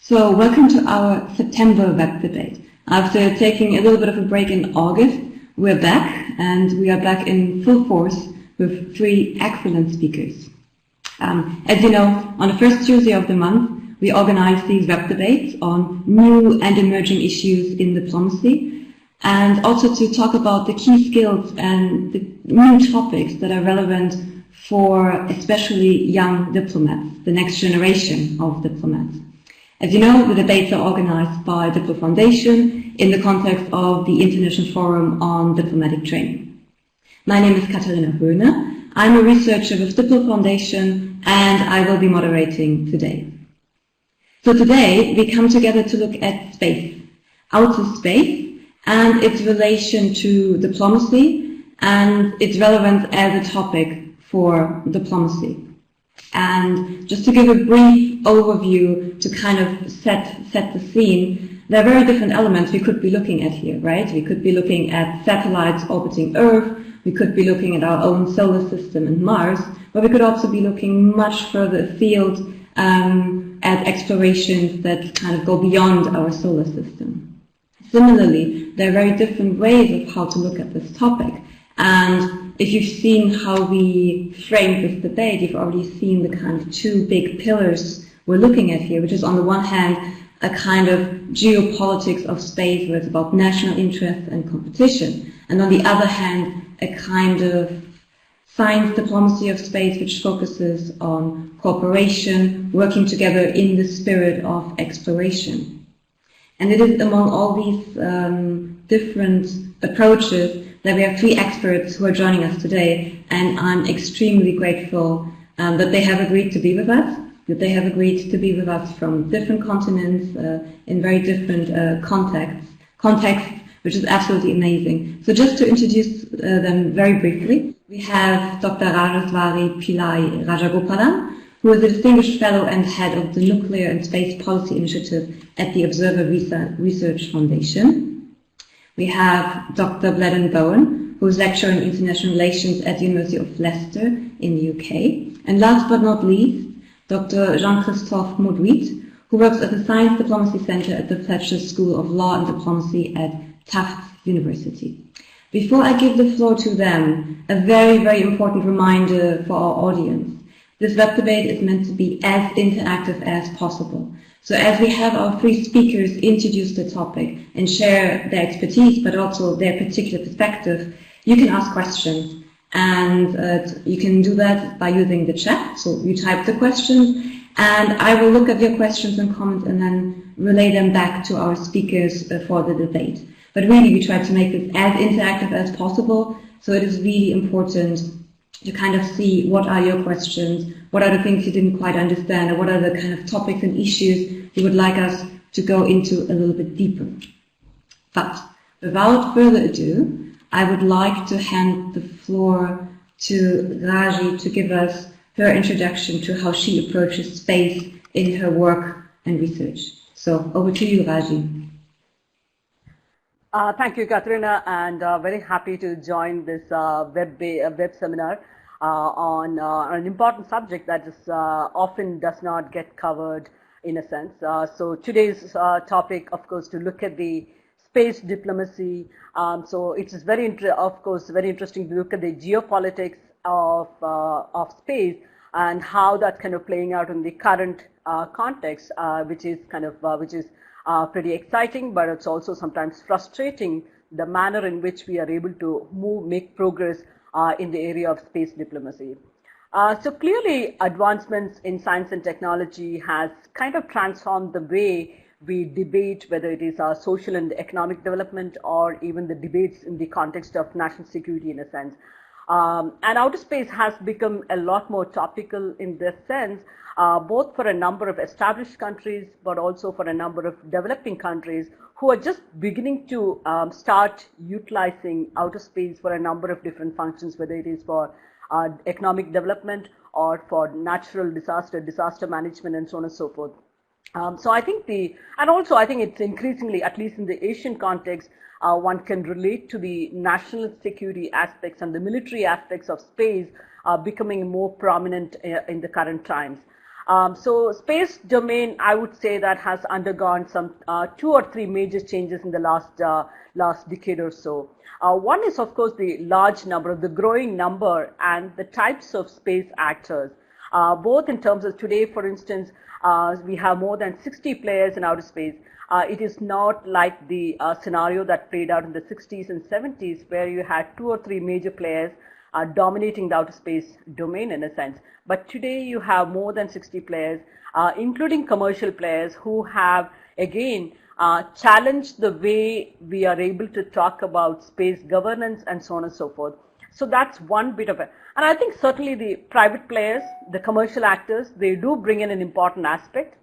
So welcome to our September WebDebate. After taking a little bit of a break in August, we're back, and we are back in full force with three excellent speakers. As you know, on the first Tuesday of the month, we organize these web debates on new and emerging issues in diplomacy, and also to talk about the key skills and the new topics that are relevant for especially young diplomats, the next generation of diplomats. As you know, the debates are organized by DiploFoundation in the context of the International Forum on Diplomatic Training. My name is Katharina Höhne. I'm a researcher with DiploFoundation, and I will be moderating today. So today, we come together to look at space, outer space, and its relation to diplomacy, and its relevance as a topic for diplomacy. And just to give a brief overview to kind of set the scene, there are very different elements we could be looking at here, right? We could be looking at satellites orbiting Earth, we could be looking at our own solar system and Mars, but we could also be looking much further afield at explorations that kind of go beyond our solar system. Similarly, there are very different ways of how to look at this topic. And if you've seen how we framed this debate, you've already seen the kind of two big pillars we're looking at here, which is on the one hand a kind of geopolitics of space where it's about national interest and competition, and on the other hand a kind of science diplomacy of space which focuses on cooperation, working together in the spirit of exploration. And it is among all these different approaches that we have three experts who are joining us today, and I'm extremely grateful that they have agreed to be with us, from different continents, in very different contexts, which is absolutely amazing. So just to introduce them very briefly, we have Dr. Rajaswari Pillai Rajagopalan, who is a distinguished fellow and head of the Nuclear and Space Policy Initiative at the Observer Research Foundation. We have Dr. Bleddyn Bowen, who is lecturer in international relations at the University of Leicester in the UK. And last but not least, Dr. Jean-Christophe Mauduit, who works at the Science Diplomacy Center at the Fletcher School of Law and Diplomacy at Tufts University. Before I give the floor to them, a very, very important reminder for our audience. This web debate is meant to be as interactive as possible. So as we have our three speakers introduce the topic and share their expertise, but also their particular perspective, you can ask questions. And you can do that by using the chat. So you type the questions, and I will look at your questions and comments and then relay them back to our speakers for the debate. But really, we try to make this as interactive as possible. So it is really important to kind of see what are your questions, what are the things you didn't quite understand, or what are the kind of topics and issues you would like us to go into a little bit deeper. But without further ado, I would like to hand the floor to Raji to give us her introduction to how she approaches space in her work and research. So over to you, Raji. Thank you, Katharina, and very happy to join this web seminar on an important subject that is, often does not get covered in a sense. So today's topic, of course, to look at the space diplomacy. So it is very interesting to look at the geopolitics of space and how that's kind of playing out in the current context, which is pretty exciting, but it's also sometimes frustrating the manner in which we are able to make progress in the area of space diplomacy. So clearly, advancements in science and technology has kind of transformed the way we debate, whether it is our social and economic development or even the debates in the context of national security in a sense. And outer space has become a lot more topical in this sense, both for a number of established countries, but also for a number of developing countries who are just beginning to start utilizing outer space for a number of different functions, whether it is for economic development or for natural disaster management, and so on and so forth. So I think I think it's increasingly, at least in the Asian context, one can relate to the national security aspects and the military aspects of space becoming more prominent in the current times. So space domain, I would say that has undergone some 2 or 3 major changes in the last decade or so. One is, of course, the large number, the growing number and the types of space actors, both in terms of today, for instance, we have more than 60 players in outer space. It is not like the scenario that played out in the 60s and 70s, where you had 2 or 3 major players dominating the outer space domain in a sense. But today you have more than 60 players, including commercial players, who have again challenged the way we are able to talk about space governance and so on and so forth. So that's one bit of it. And I think certainly the private players, the commercial actors, they do bring in an important aspect,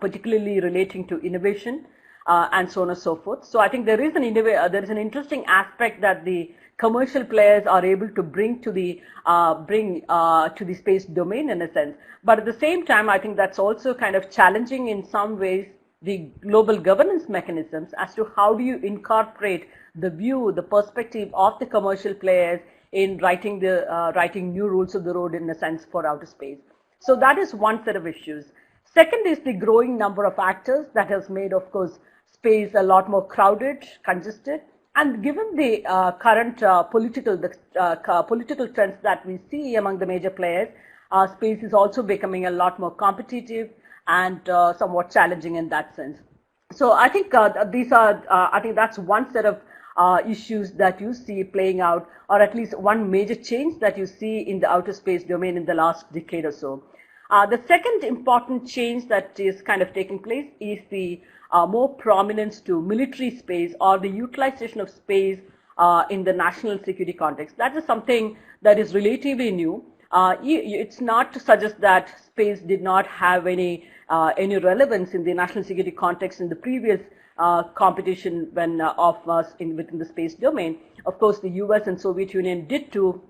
particularly relating to innovation and so on and so forth. So I think there is an interesting aspect that the commercial players are able to bring to the space domain in a sense. But at the same time, I think that's also kind of challenging in some ways the global governance mechanisms as to how do you incorporate the view, the perspective of the commercial players in writing new rules of the road in a sense for outer space. So that is one set of issues. Second is the growing number of actors that has made, of course, space a lot more crowded, congested. And given the current political trends that we see among the major players, space is also becoming a lot more competitive and somewhat challenging in that sense. So I think I think that's one set of issues that you see playing out, or at least one major change that you see in the outer space domain in the last decade or so. The second important change that is kind of taking place is the more prominence to military space, or the utilization of space in the national security context. That is something that is relatively new. It's not to suggest that space did not have any relevance in the national security context in the previous competition within the space domain. Of course, the US and Soviet Union did to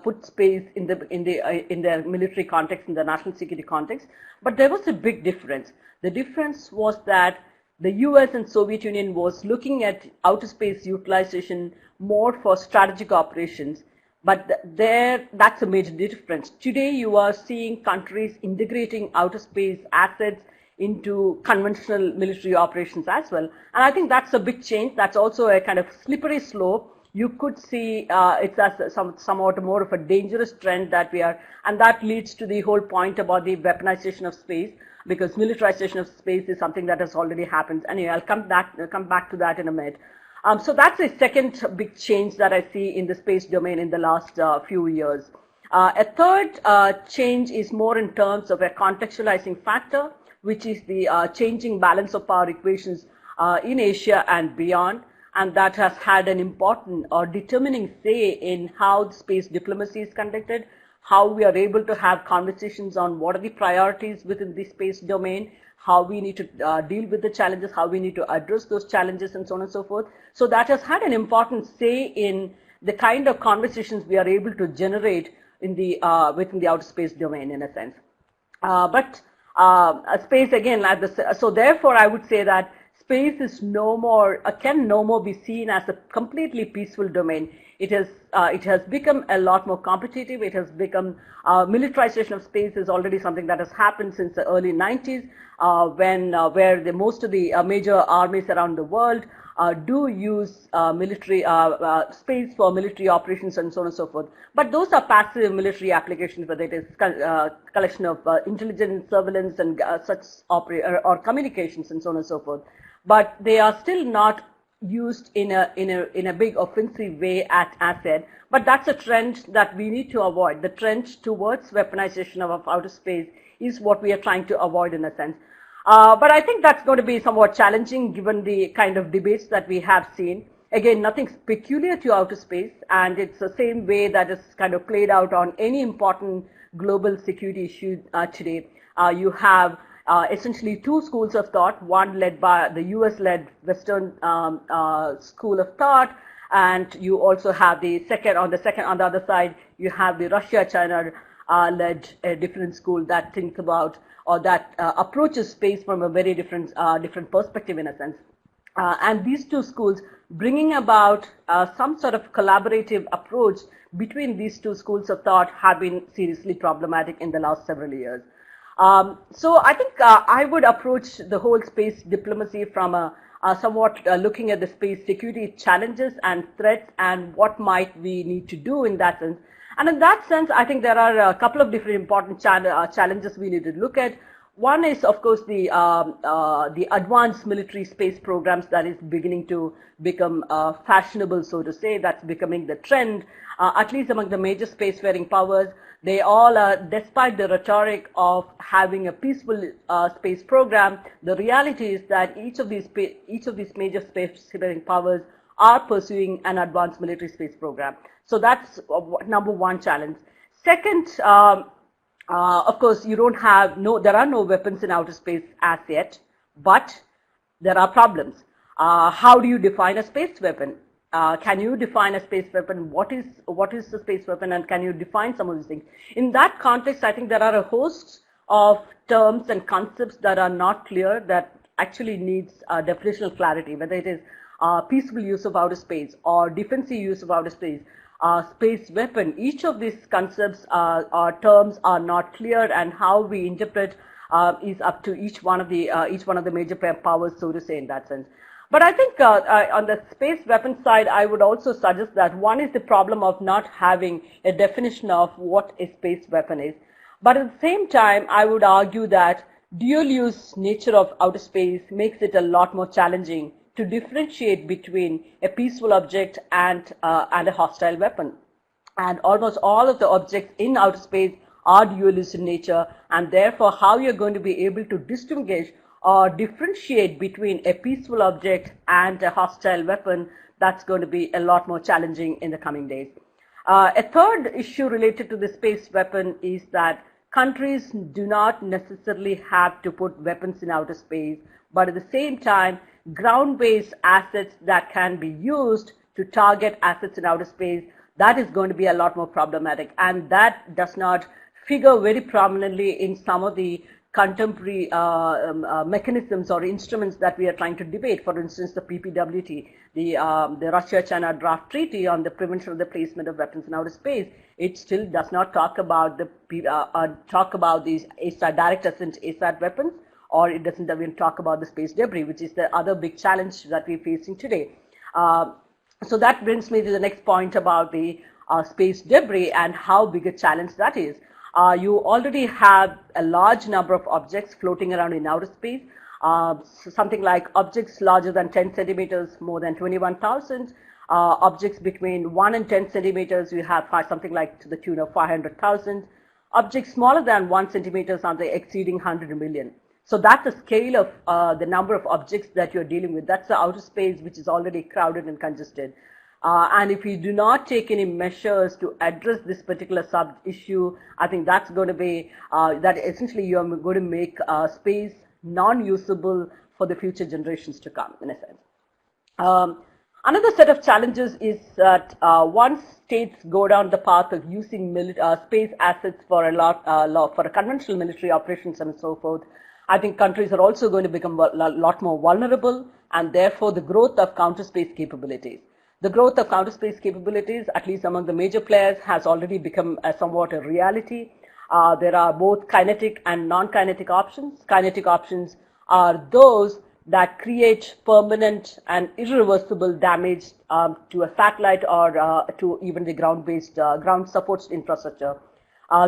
put space in their military context, in the national security context, but there was a big difference. The difference was that the US and Soviet Union was looking at outer space utilization more for strategic operations, but that's a major difference. Today you are seeing countries integrating outer space assets into conventional military operations as well, and I think that's a big change. That's also a kind of slippery slope. You could see it's as somewhat more of a dangerous trend that we are, and that leads to the whole point about the weaponization of space, because militarization of space is something that has already happened. Anyway, I'll come back to that in a minute. So that's the second big change that I see in the space domain in the last few years. A third change is more in terms of a contextualizing factor, which is the changing balance of power equations in Asia and beyond. And that has had an important or determining say in how space diplomacy is conducted, how we are able to have conversations on what are the priorities within the space domain, how we need to deal with the challenges, how we need to address those challenges, and so on and so forth. So that has had an important say in the kind of conversations we are able to generate in the within the outer space domain in a sense. But space again, so therefore I would say that space is can no more be seen as a completely peaceful domain. It has become a lot more competitive. It has become militarization of space is already something that has happened since the early 90s, where most of the major armies around the world do use military space for military operations and so on and so forth. But those are passive military applications, whether it is collection of intelligence, surveillance, and or communications and so on and so forth. But they are still not used in a big offensive way at asset. But that's a trend that we need to avoid. The trend towards weaponization of outer space is what we are trying to avoid in a sense. But I think that's going to be somewhat challenging given the kind of debates that we have seen. Again, nothing peculiar to outer space, and it's the same way that is kind of played out on any important global security issue today. You have essentially two schools of thought, one led by the US-led Western school of thought, and you also have the on the other side, you have the Russia-China led a different school that thinks about or that approaches space from a very different perspective in a sense. And these two schools bringing about some sort of collaborative approach between these two schools of thought have been seriously problematic in the last several years. So I think I would approach the whole space diplomacy from a somewhat looking at the space security challenges and threats and what might we need to do in that sense. And in that sense, I think there are a couple of different important challenges we need to look at. One is, of course, the advanced military space programs that is beginning to become fashionable, so to say. That's becoming the trend, at least among the major spacefaring powers. They all are, despite the rhetoric of having a peaceful space program, the reality is that each of these major spacefaring powers are pursuing an advanced military space program. So that's number one challenge. Second, of course, there are no weapons in outer space as yet, but there are problems. How do you define a space weapon? Can you define a space weapon? What is the space weapon, and can you define some of these things? In that context, I think there are a host of terms and concepts that are not clear, that actually needs definitional clarity, whether it is peaceful use of outer space or defensive use of outer space. Space weapon. Each of these concepts or terms are not clear, and how we interpret is up to each one of the major powers, so to say, in that sense. But I think on the space weapon side, I would also suggest that one is the problem of not having a definition of what a space weapon is. But at the same time, I would argue that dual-use nature of outer space makes it a lot more challenging to differentiate between a peaceful object and a hostile weapon. And almost all of the objects in outer space are dual-use in nature, and therefore how you're going to be able to distinguish or differentiate between a peaceful object and a hostile weapon, that's going to be a lot more challenging in the coming days. A third issue related to the space weapon is that countries do not necessarily have to put weapons in outer space, but at the same time, ground-based assets that can be used to target assets in outer space, that is going to be a lot more problematic, and that does not figure very prominently in some of the contemporary mechanisms or instruments that we are trying to debate. For instance, the PPWT, the Russia-China draft treaty on the prevention of the placement of weapons in outer space. It still does not talk about these ASAT, direct ascent ASAT weapons, or it doesn't even talk about the space debris, which is the other big challenge that we're facing today. So that brings me to the next point about the space debris and how big a challenge that is. You already have a large number of objects floating around in outer space, something like objects larger than 10 centimeters, more than 21,000. Objects between 1 and 10 centimeters, you have something like to the tune of 500,000. Objects smaller than 1 centimeter, something exceeding 100 million. So that's the scale of the number of objects that you're dealing with. That's the outer space, which is already crowded and congested. And if you do not take any measures to address this particular sub-issue, I think that's going to be, that essentially you're going to make space non-usable for the future generations to come, in a sense. Another set of challenges is that once states go down the path of using space assets for for a conventional military operations and so forth, I think countries are also going to become a lot more vulnerable, and therefore the growth of counter-space capabilities. The growth of counter-space capabilities, at least among the major players, has already become somewhat a reality. There are both kinetic and non-kinetic options. Kinetic options are those that create permanent and irreversible damage to a satellite or to even the ground-based, ground-supported infrastructure.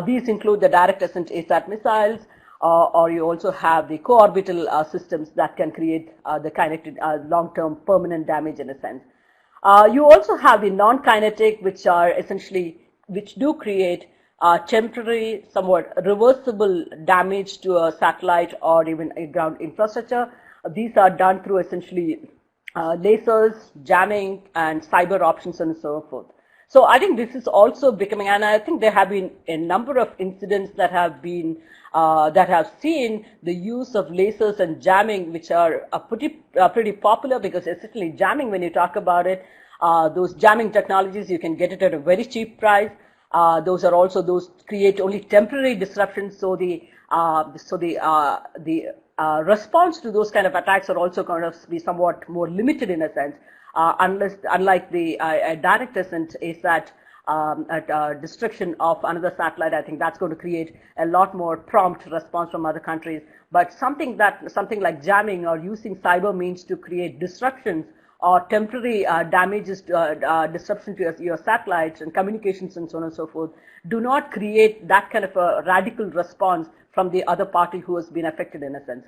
These include the direct ascent ASAT missiles, or you also have the co-orbital systems that can create the kinetic long-term permanent damage, in a sense. You also have the non-kinetic, which are essentially, which do create temporary, somewhat reversible damage to a satellite or even a ground infrastructure. These are done through essentially lasers, jamming, and cyber options, and so forth. So I think this is also becoming, and I think there have been a number of incidents that have been that have seen the use of lasers and jamming, which are pretty popular, because essentially jamming, when you talk about it, those jamming technologies, you can get it at a very cheap price. Those create only temporary disruptions. So the response to those kind of attacks are also going to be somewhat more limited, in a sense, unlike the direct ascent ASAT, destruction of another satellite, I think that's going to create a lot more prompt response from other countries. But something like jamming or using cyber means to create disruptions or temporary damages, disruption to your satellites and communications and so on and so forth, do not create that kind of a radical response from the other party who has been affected in a sense.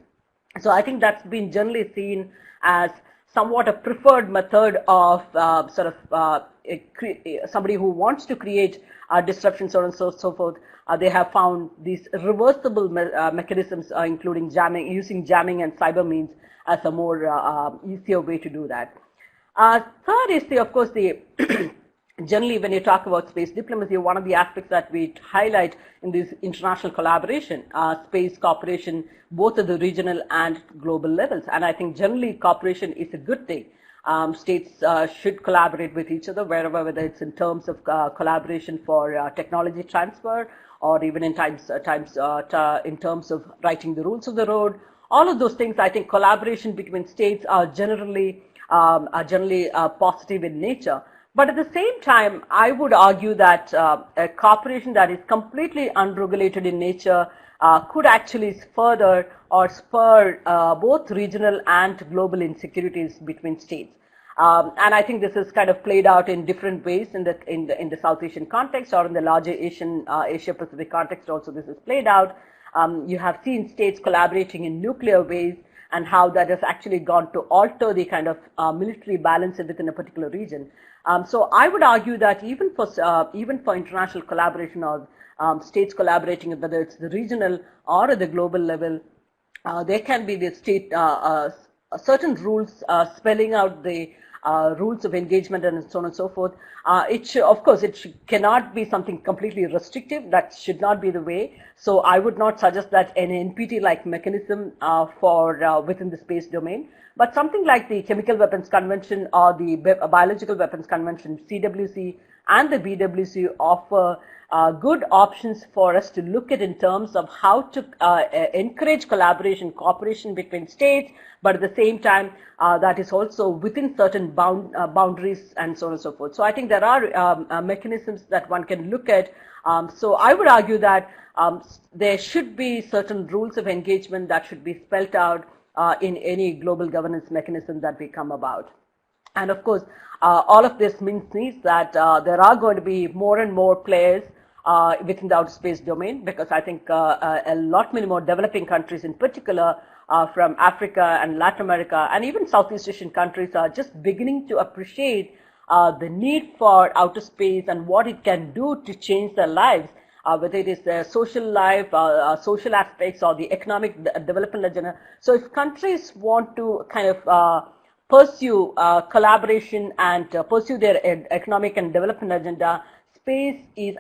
So I think that's been generally seen as somewhat a preferred method of somebody who wants to create disruption, so on and so forth. They have found these reversible mechanisms, including using jamming and cyber means as a more easier way to do that. Third is of course, generally when you talk about space diplomacy, one of the aspects that we highlight in this international collaboration, space cooperation, both at the regional and global levels. And I think generally cooperation is a good thing. States should collaborate with each other whether it's in terms of collaboration for technology transfer, or even in in terms of writing the rules of the road. All of those things, I think collaboration between states are generally positive in nature. But at the same time, I would argue that a cooperation that is completely unregulated in nature could actually further or spur both regional and global insecurities between states. And I think this is kind of played out in different ways in the South Asian context, or in the larger Asia Pacific context also this is played out. You have seen states collaborating in nuclear ways, and how that has actually gone to alter the kind of military balance within a particular region. So I would argue that even for international collaboration, or states collaborating, whether it's the regional or at the global level, there can be the state certain rules spelling out the rules of engagement and so on and so forth. Of course, cannot be something completely restrictive. That should not be the way. So I would not suggest that an NPT-like mechanism for within the space domain, but something like the Chemical Weapons Convention or the Biological Weapons Convention, CWC and the BWC offer good options for us to look at in terms of how to encourage collaboration, cooperation between states, but at the same time that is also within certain boundaries and so on and so forth. So I think there are mechanisms that one can look at. So I would argue that there should be certain rules of engagement that should be spelt out in any global governance mechanism that we come about. And of course, all of this means that there are going to be more and more players within the outer space domain, because I think a lot many more developing countries in particular from Africa and Latin America and even Southeast Asian countries are just beginning to appreciate the need for outer space and what it can do to change their lives, whether it is their social life, social aspects, or the economic development agenda. So if countries want to kind of pursue collaboration and pursue their economic and development agenda,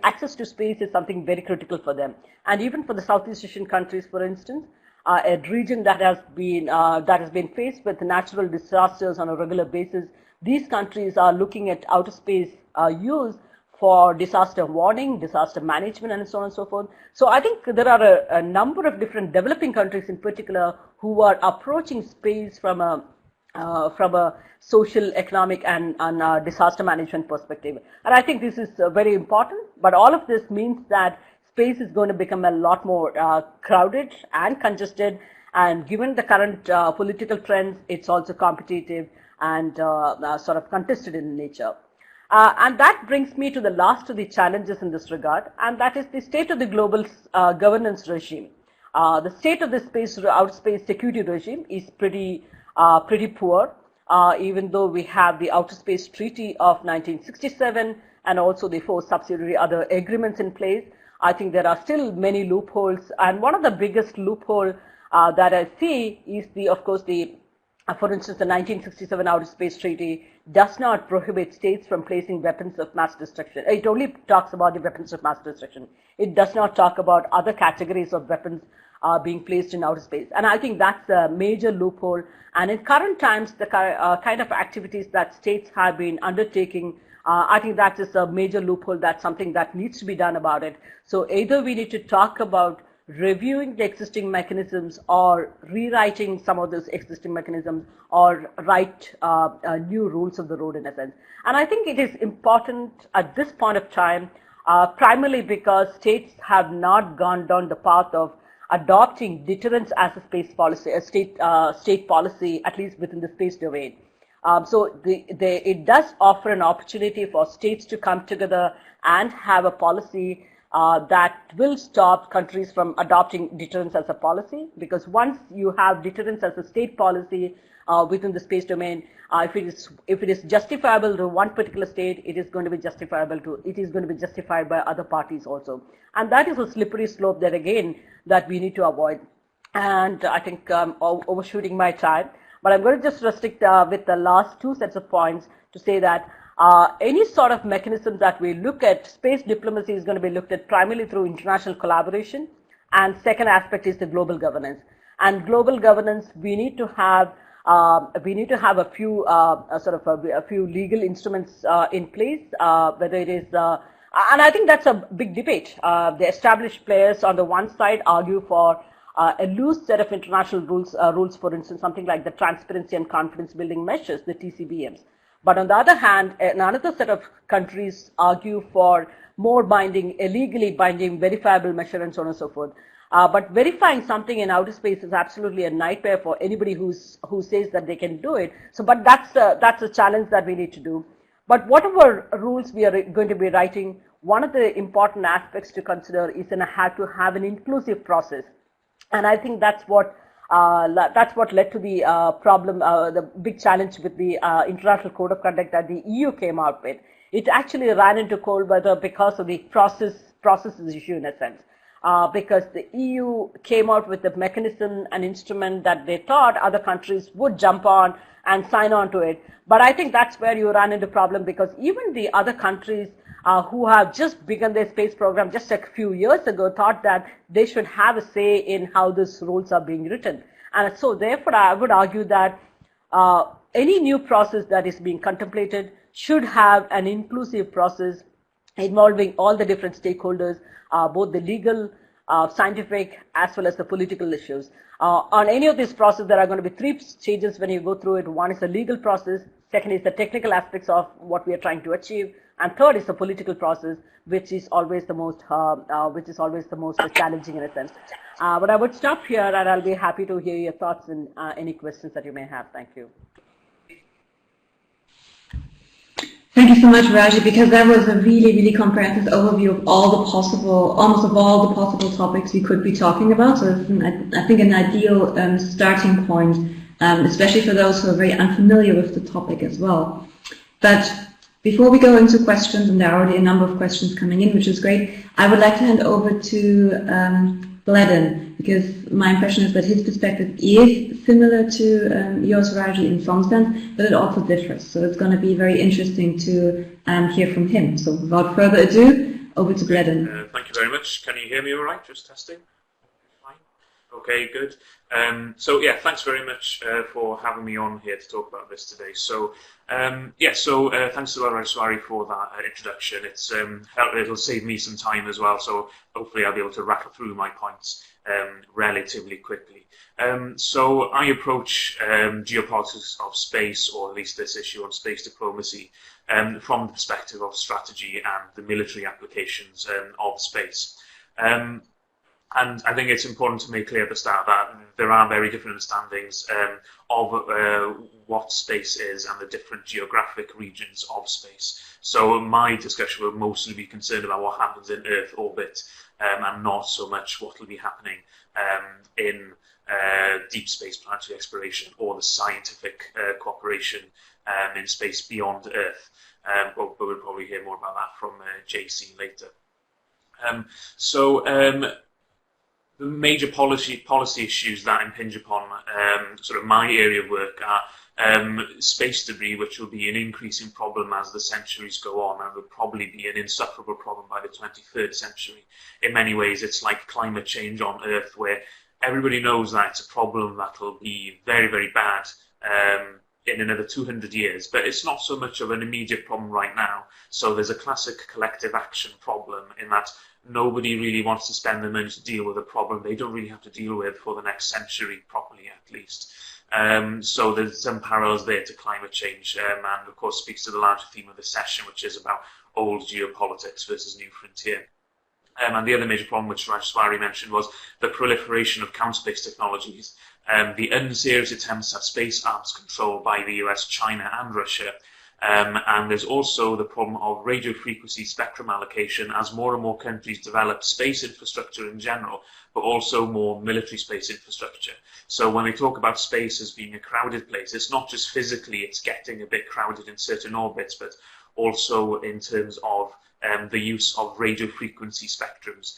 access to space is something very critical for them. And even for the Southeast Asian countries, for instance, a region that has been faced with natural disasters on a regular basis, these countries are looking at outer space use for disaster warning, disaster management, and so on and so forth. So I think there are a number of different developing countries in particular who are approaching space from a social, economic, and disaster management perspective. And I think this is very important, but all of this means that space is going to become a lot more crowded and congested, and given the current political trends, it's also competitive and sort of contested in nature. And that brings me to the last of the challenges in this regard, and that is the state of the global governance regime. The state of the outer space security regime is pretty poor, even though we have the Outer Space Treaty of 1967 and also the 4 subsidiary other agreements in place. I think there are still many loopholes, and one of the biggest loophole that I see is for instance, the 1967 Outer Space Treaty does not prohibit states from placing weapons of mass destruction. It only talks about the weapons of mass destruction. It does not talk about other categories of weapons being placed in outer space. And I think that's a major loophole. And in current times, the kind of activities that states have been undertaking, I think that is a major loophole. That's something that needs to be done about it. So either we need to talk about reviewing the existing mechanisms or rewriting some of those existing mechanisms or write new rules of the road in a sense. And I think it is important at this point of time, primarily because states have not gone down the path of adopting deterrence as a space policy, a state policy, at least within the space domain. So it does offer an opportunity for states to come together and have a policy that will stop countries from adopting deterrence as a policy, because once you have deterrence as a state policy within the space domain, if it is justifiable to one particular state, it is going to be justified by other parties also, and that is a slippery slope that again that we need to avoid. And I think I'm overshooting my time, but I'm going to just restrict with the last two sets of points to say that any sort of mechanism that we look at, space diplomacy is going to be looked at primarily through international collaboration, and second aspect is the global governance. And global governance, we need to have a few a few legal instruments in place, whether it is and I think that's a big debate. The established players on the one side argue for a loose set of international rules, for instance, something like the transparency and confidence building measures, the TCBMs. But on the other hand, another set of countries argue for more binding, legally binding, verifiable measure and so on and so forth. But verifying something in outer space is absolutely a nightmare for anybody who says that they can do it. So, but that's a challenge that we need to do. But whatever rules we are going to be writing, one of the important aspects to consider is to have an inclusive process. And I think that's what led to the problem, the big challenge with the International Code of Conduct that the EU came out with. It actually ran into cold weather because of the processes issue in a sense. Because the EU came out with a mechanism, an instrument that they thought other countries would jump on and sign on to it. But I think that's where you run into problem, because even the other countries who have just begun their space program just a few years ago thought that they should have a say in how these rules are being written. And so therefore, I would argue that any new process that is being contemplated should have an inclusive process involving all the different stakeholders, both the legal, scientific, as well as the political issues. On any of these processes, there are going to be three stages when you go through it. One is the legal process, second is the technical aspects of what we are trying to achieve, and third is the political process, which is always the most challenging in a sense. But I would stop here, and I'll be happy to hear your thoughts and any questions that you may have. Thank you. Thank you so much, Raji, because that was a really, really comprehensive overview of almost all the possible topics we could be talking about. So it's, I think, an ideal starting point, especially for those who are very unfamiliar with the topic as well. But before we go into questions, and there are already a number of questions coming in, which is great, I would like to hand over to Bledan, because my impression is that his perspective is similar to yours, Raji, in some sense, but it also differs. So it's going to be very interesting to hear from him. So without further ado, over to Bledan. Thank you very much. Can you hear me all right? Just testing. Fine. Okay, good. So yeah, thanks very much for having me on here to talk about this today. So thanks to Rajswari for that introduction. It'll save me some time as well, so hopefully I'll be able to rattle through my points relatively quickly. So I approach geopolitics of space, or at least this issue on space diplomacy, from the perspective of strategy and the military applications of space. And I think it's important to make clear at the start that there are very different understandings of what space is and the different geographic regions of space. So my discussion will mostly be concerned about what happens in Earth orbit and not so much what will be happening in deep space planetary exploration or the scientific cooperation in space beyond Earth. But we'll probably hear more about that from JC later. The major policy issues that impinge upon sort of my area of work are space debris, which will be an increasing problem as the centuries go on, and will probably be an insufferable problem by the 23rd century. In many ways, it's like climate change on Earth, where everybody knows that it's a problem that will be very, very bad in another 200 years, but it's not so much of an immediate problem right now. So there's a classic collective action problem in that nobody really wants to spend the money to deal with a problem they don't really have to deal with for the next century properly, at least. So there's some parallels there to climate change, and of course speaks to the larger theme of the session, which is about old geopolitics versus new frontier. And the other major problem which Rajeshwari mentioned was the proliferation of counter-space technologies, the unserious attempts at space arms control by the US, China and Russia. And there's also the problem of radio frequency spectrum allocation as more and more countries develop space infrastructure in general, but also more military space infrastructure. So when we talk about space as being a crowded place, it's not just physically it's getting a bit crowded in certain orbits, but also in terms of the use of radio frequency spectrums.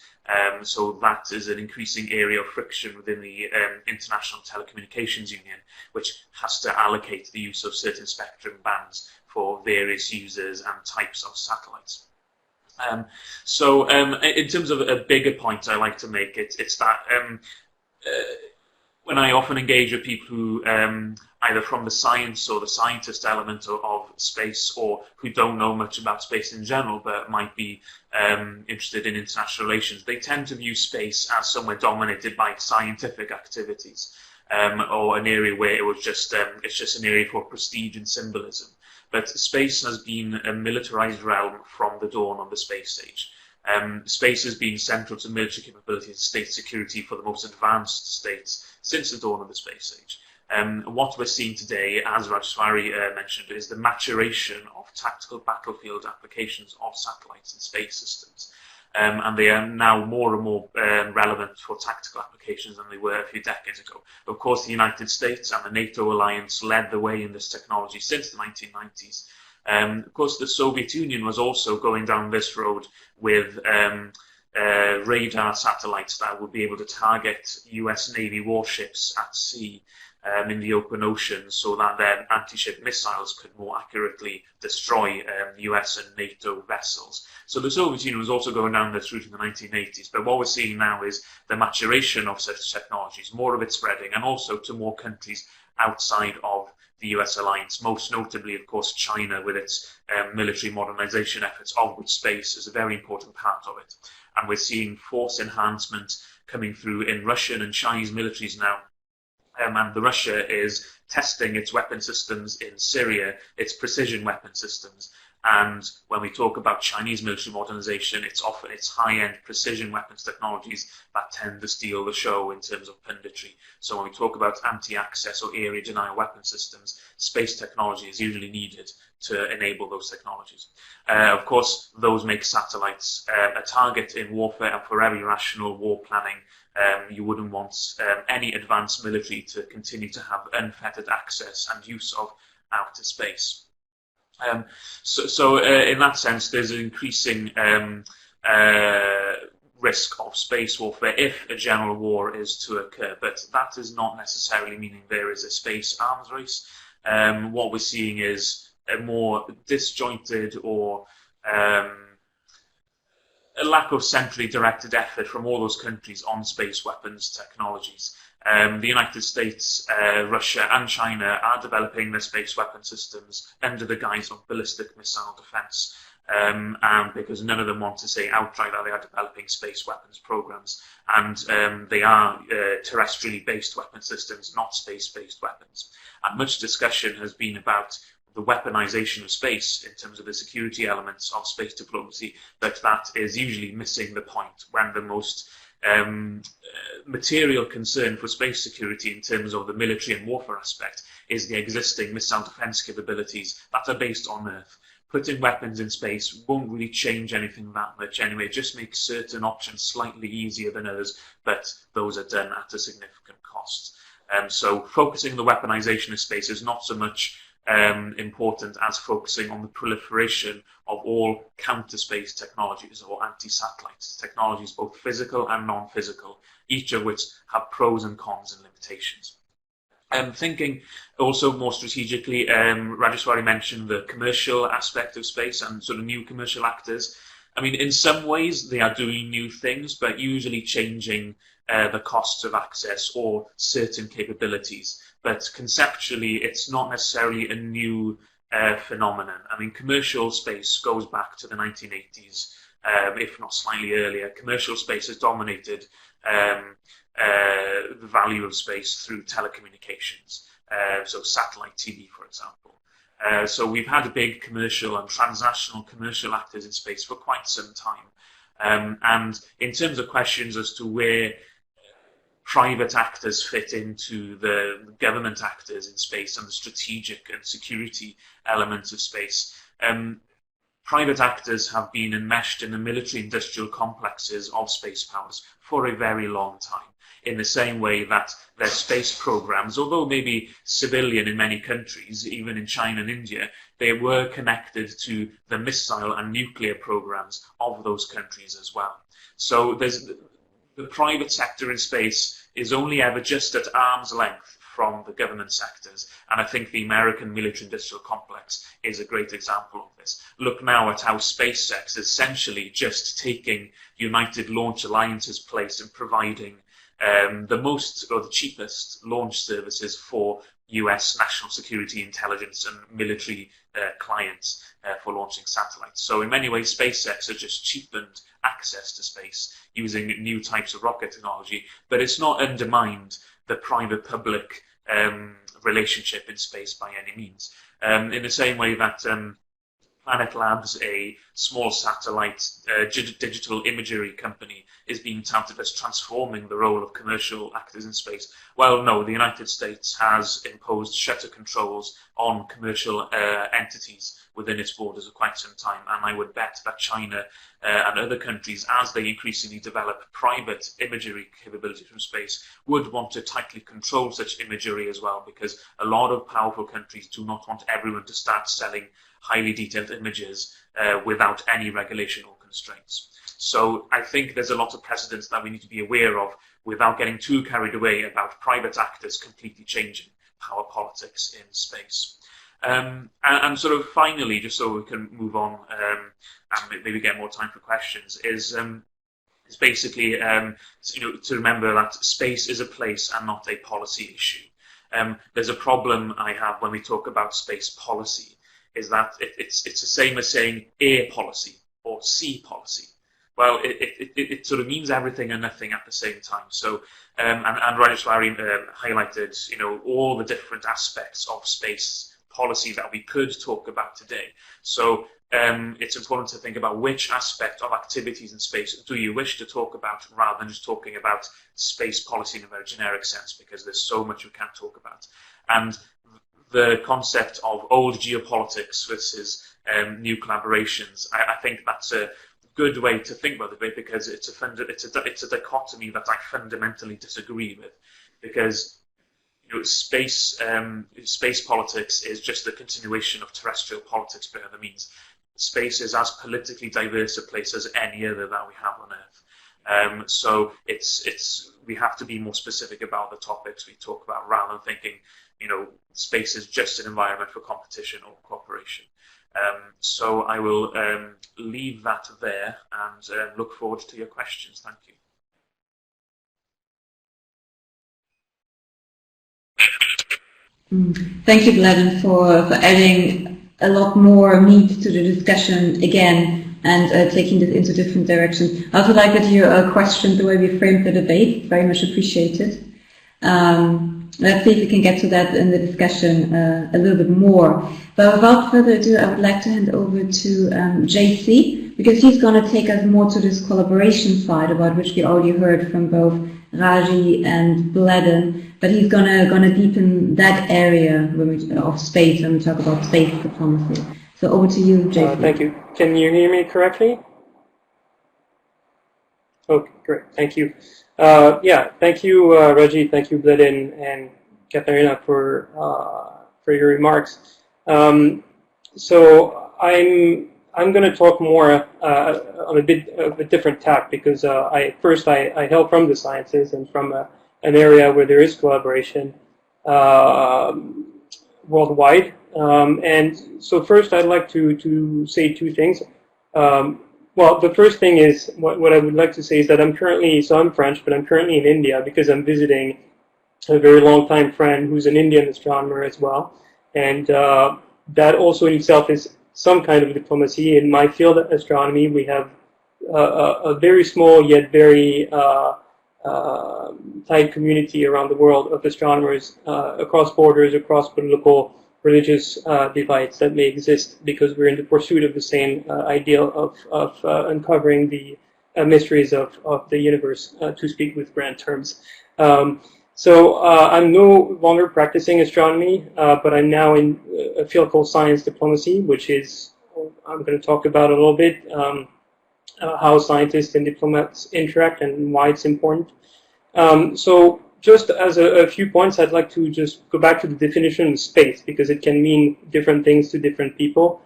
So that is an increasing area of friction within the International Telecommunications Union, which has to allocate the use of certain spectrum bands for various users and types of satellites. So in terms of a bigger point I like to make, it's that when I often engage with people who either from the science or the scientist element of space, or who don't know much about space in general but might be interested in international relations, they tend to view space as somewhere dominated by scientific activities, or an area where it was just it's just an area for prestige and symbolism. But space has been a militarized realm from the dawn of the space age. Space has been central to military capability and state security for the most advanced states since the dawn of the space age. What we're seeing today, as Rajeshwari mentioned, is the maturation of tactical battlefield applications of satellites and space systems. And they are now more and more relevant for tactical applications than they were a few decades ago. Of course, the United States and the NATO alliance led the way in this technology since the 1990s. Of course, the Soviet Union was also going down this road with radar satellites that would be able to target US Navy warships at sea in the open ocean, so that their anti-ship missiles could more accurately destroy US and NATO vessels. So the Soviet Union was also going down this route in the 1980s, but what we're seeing now is the maturation of such technologies, more of it spreading, and also to more countries outside of the US alliance, most notably, of course, China with its military modernization efforts, of which space is a very important part of it. And we're seeing force enhancement coming through in Russian and Chinese militaries now. And the Russia is testing its weapon systems in Syria, its precision weapon systems. And when we talk about Chinese military modernization, it's often its high-end precision weapons technologies that tend to steal the show in terms of punditry. So when we talk about anti-access or area denial weapon systems, space technology is usually needed to enable those technologies. Of course, those make satellites a target in warfare, and for every rational war planning, you wouldn't want any advanced military to continue to have unfettered access and use of outer space. So in that sense, there's an increasing risk of space warfare if a general war is to occur, but that is not necessarily meaning there is a space arms race. What we're seeing is a more disjointed or a lack of centrally directed effort from all those countries on space weapons technologies. The United States, Russia and China are developing their space weapon systems under the guise of ballistic missile defense, and because none of them want to say outright that they are developing space weapons programs, and they are terrestrially based weapon systems, not space-based weapons. And much discussion has been about the weaponization of space in terms of the security elements of space diplomacy, but that is usually missing the point when the most material concern for space security in terms of the military and warfare aspect is the existing missile defense capabilities that are based on Earth. Putting weapons in space won't really change anything that much anyway. It just makes certain options slightly easier than others, but those are done at a significant cost. So focusing on the weaponization of space is not so much important as focusing on the proliferation of all counter-space technologies or anti-satellite technologies, both physical and non-physical, each of which have pros and cons and limitations. Thinking also more strategically, Rajeshwari mentioned the commercial aspect of space and sort of new commercial actors. I mean, in some ways they are doing new things, but usually changing the costs of access or certain capabilities. But conceptually, it's not necessarily a new phenomenon. I mean, commercial space goes back to the 1980s, if not slightly earlier. Commercial space has dominated the value of space through telecommunications, so satellite TV, for example. So we've had big commercial and transnational commercial actors in space for quite some time. And in terms of questions as to where private actors fit into the government actors in space and the strategic and security elements of space, private actors have been enmeshed in the military-industrial complexes of space powers for a very long time, in the same way that their space programs, although maybe civilian in many countries, even in China and India, they were connected to the missile and nuclear programs of those countries as well. So the private sector in space is only ever just at arm's length from the government sectors, and I think the American military-industrial complex is a great example of this. Look now at how SpaceX is essentially just taking United Launch Alliance's place in providing the most or the cheapest launch services for US national security, intelligence and military clients for launching satellites. So in many ways, SpaceX has just cheapened access to space using new types of rocket technology, but it's not undermined the private-public relationship in space by any means. In the same way that Planet Labs, a small satellite digital imagery company, is being touted as transforming the role of commercial actors in space. Well, no, the United States has imposed shutter controls on commercial entities within its borders for quite some time, and I would bet that China and other countries, as they increasingly develop private imagery capabilities from space, would want to tightly control such imagery as well, because a lot of powerful countries do not want everyone to start selling highly detailed images without any regulation or constraints. So I think there's a lot of precedents that we need to be aware of without getting too carried away about private actors completely changing power politics in space. And sort of finally, just so we can move on and maybe get more time for questions, is basically to remember that space is a place and not a policy issue. There's a problem I have when we talk about space policy, is that it's the same as saying air policy or sea policy. Well, it sort of means everything and nothing at the same time. So, and Rajeshwari highlighted, all the different aspects of space policy that we could talk about today. So, it's important to think about which aspect of activities in space do you wish to talk about, rather than just talking about space policy in a very generic sense, because there's so much we can't talk about. And the concept of old geopolitics versus new collaborations, I think that's a good way to think about it, because it's a dichotomy that I fundamentally disagree with, because space politics is just a continuation of terrestrial politics by other means. Space is as politically diverse a place as any other that we have on Earth. So we have to be more specific about the topics we talk about, rather than thinking, space is just an environment for competition or cooperation. So I will leave that there and look forward to your questions. Thank you. Thank you, Gladden, for adding a lot more meat to the discussion again and taking this into different directions. I also like that you questioned the way we framed the debate. Very much appreciated. Let's see if we can get to that in the discussion a little bit more. But without further ado, I would like to hand over to JC, because he's going to take us more to this collaboration side, about which we already heard from both Raji and Gladden. But he's going to deepen that area of space when we talk about space diplomacy. So over to you, JC. Thank you. Can you hear me correctly? Okay, great. Thank you. Thank you, Raji. Thank you, Gladden and Katharina, for your remarks. So I'm going to talk more on a bit of a different tack, because I hail from the sciences and from an area where there is collaboration worldwide. And so first, I'd like to say two things. Well, the first thing is, what I would like to say is that I'm French, but I'm currently in India because I'm visiting a very long-time friend who's an Indian astronomer as well. And that also in itself is some kind of diplomacy. In my field of astronomy, we have a very small yet very tight community around the world of astronomers across borders, across political, religious divides that may exist because we're in the pursuit of the same ideal of uncovering the mysteries of the universe, to speak with grand terms. So I'm no longer practicing astronomy, but I'm now in a field called science diplomacy, which is, I'm going to talk about a little bit, how scientists and diplomats interact and why it's important. So just as a few points, I'd like to just go back to the definition of space, because it can mean different things to different people.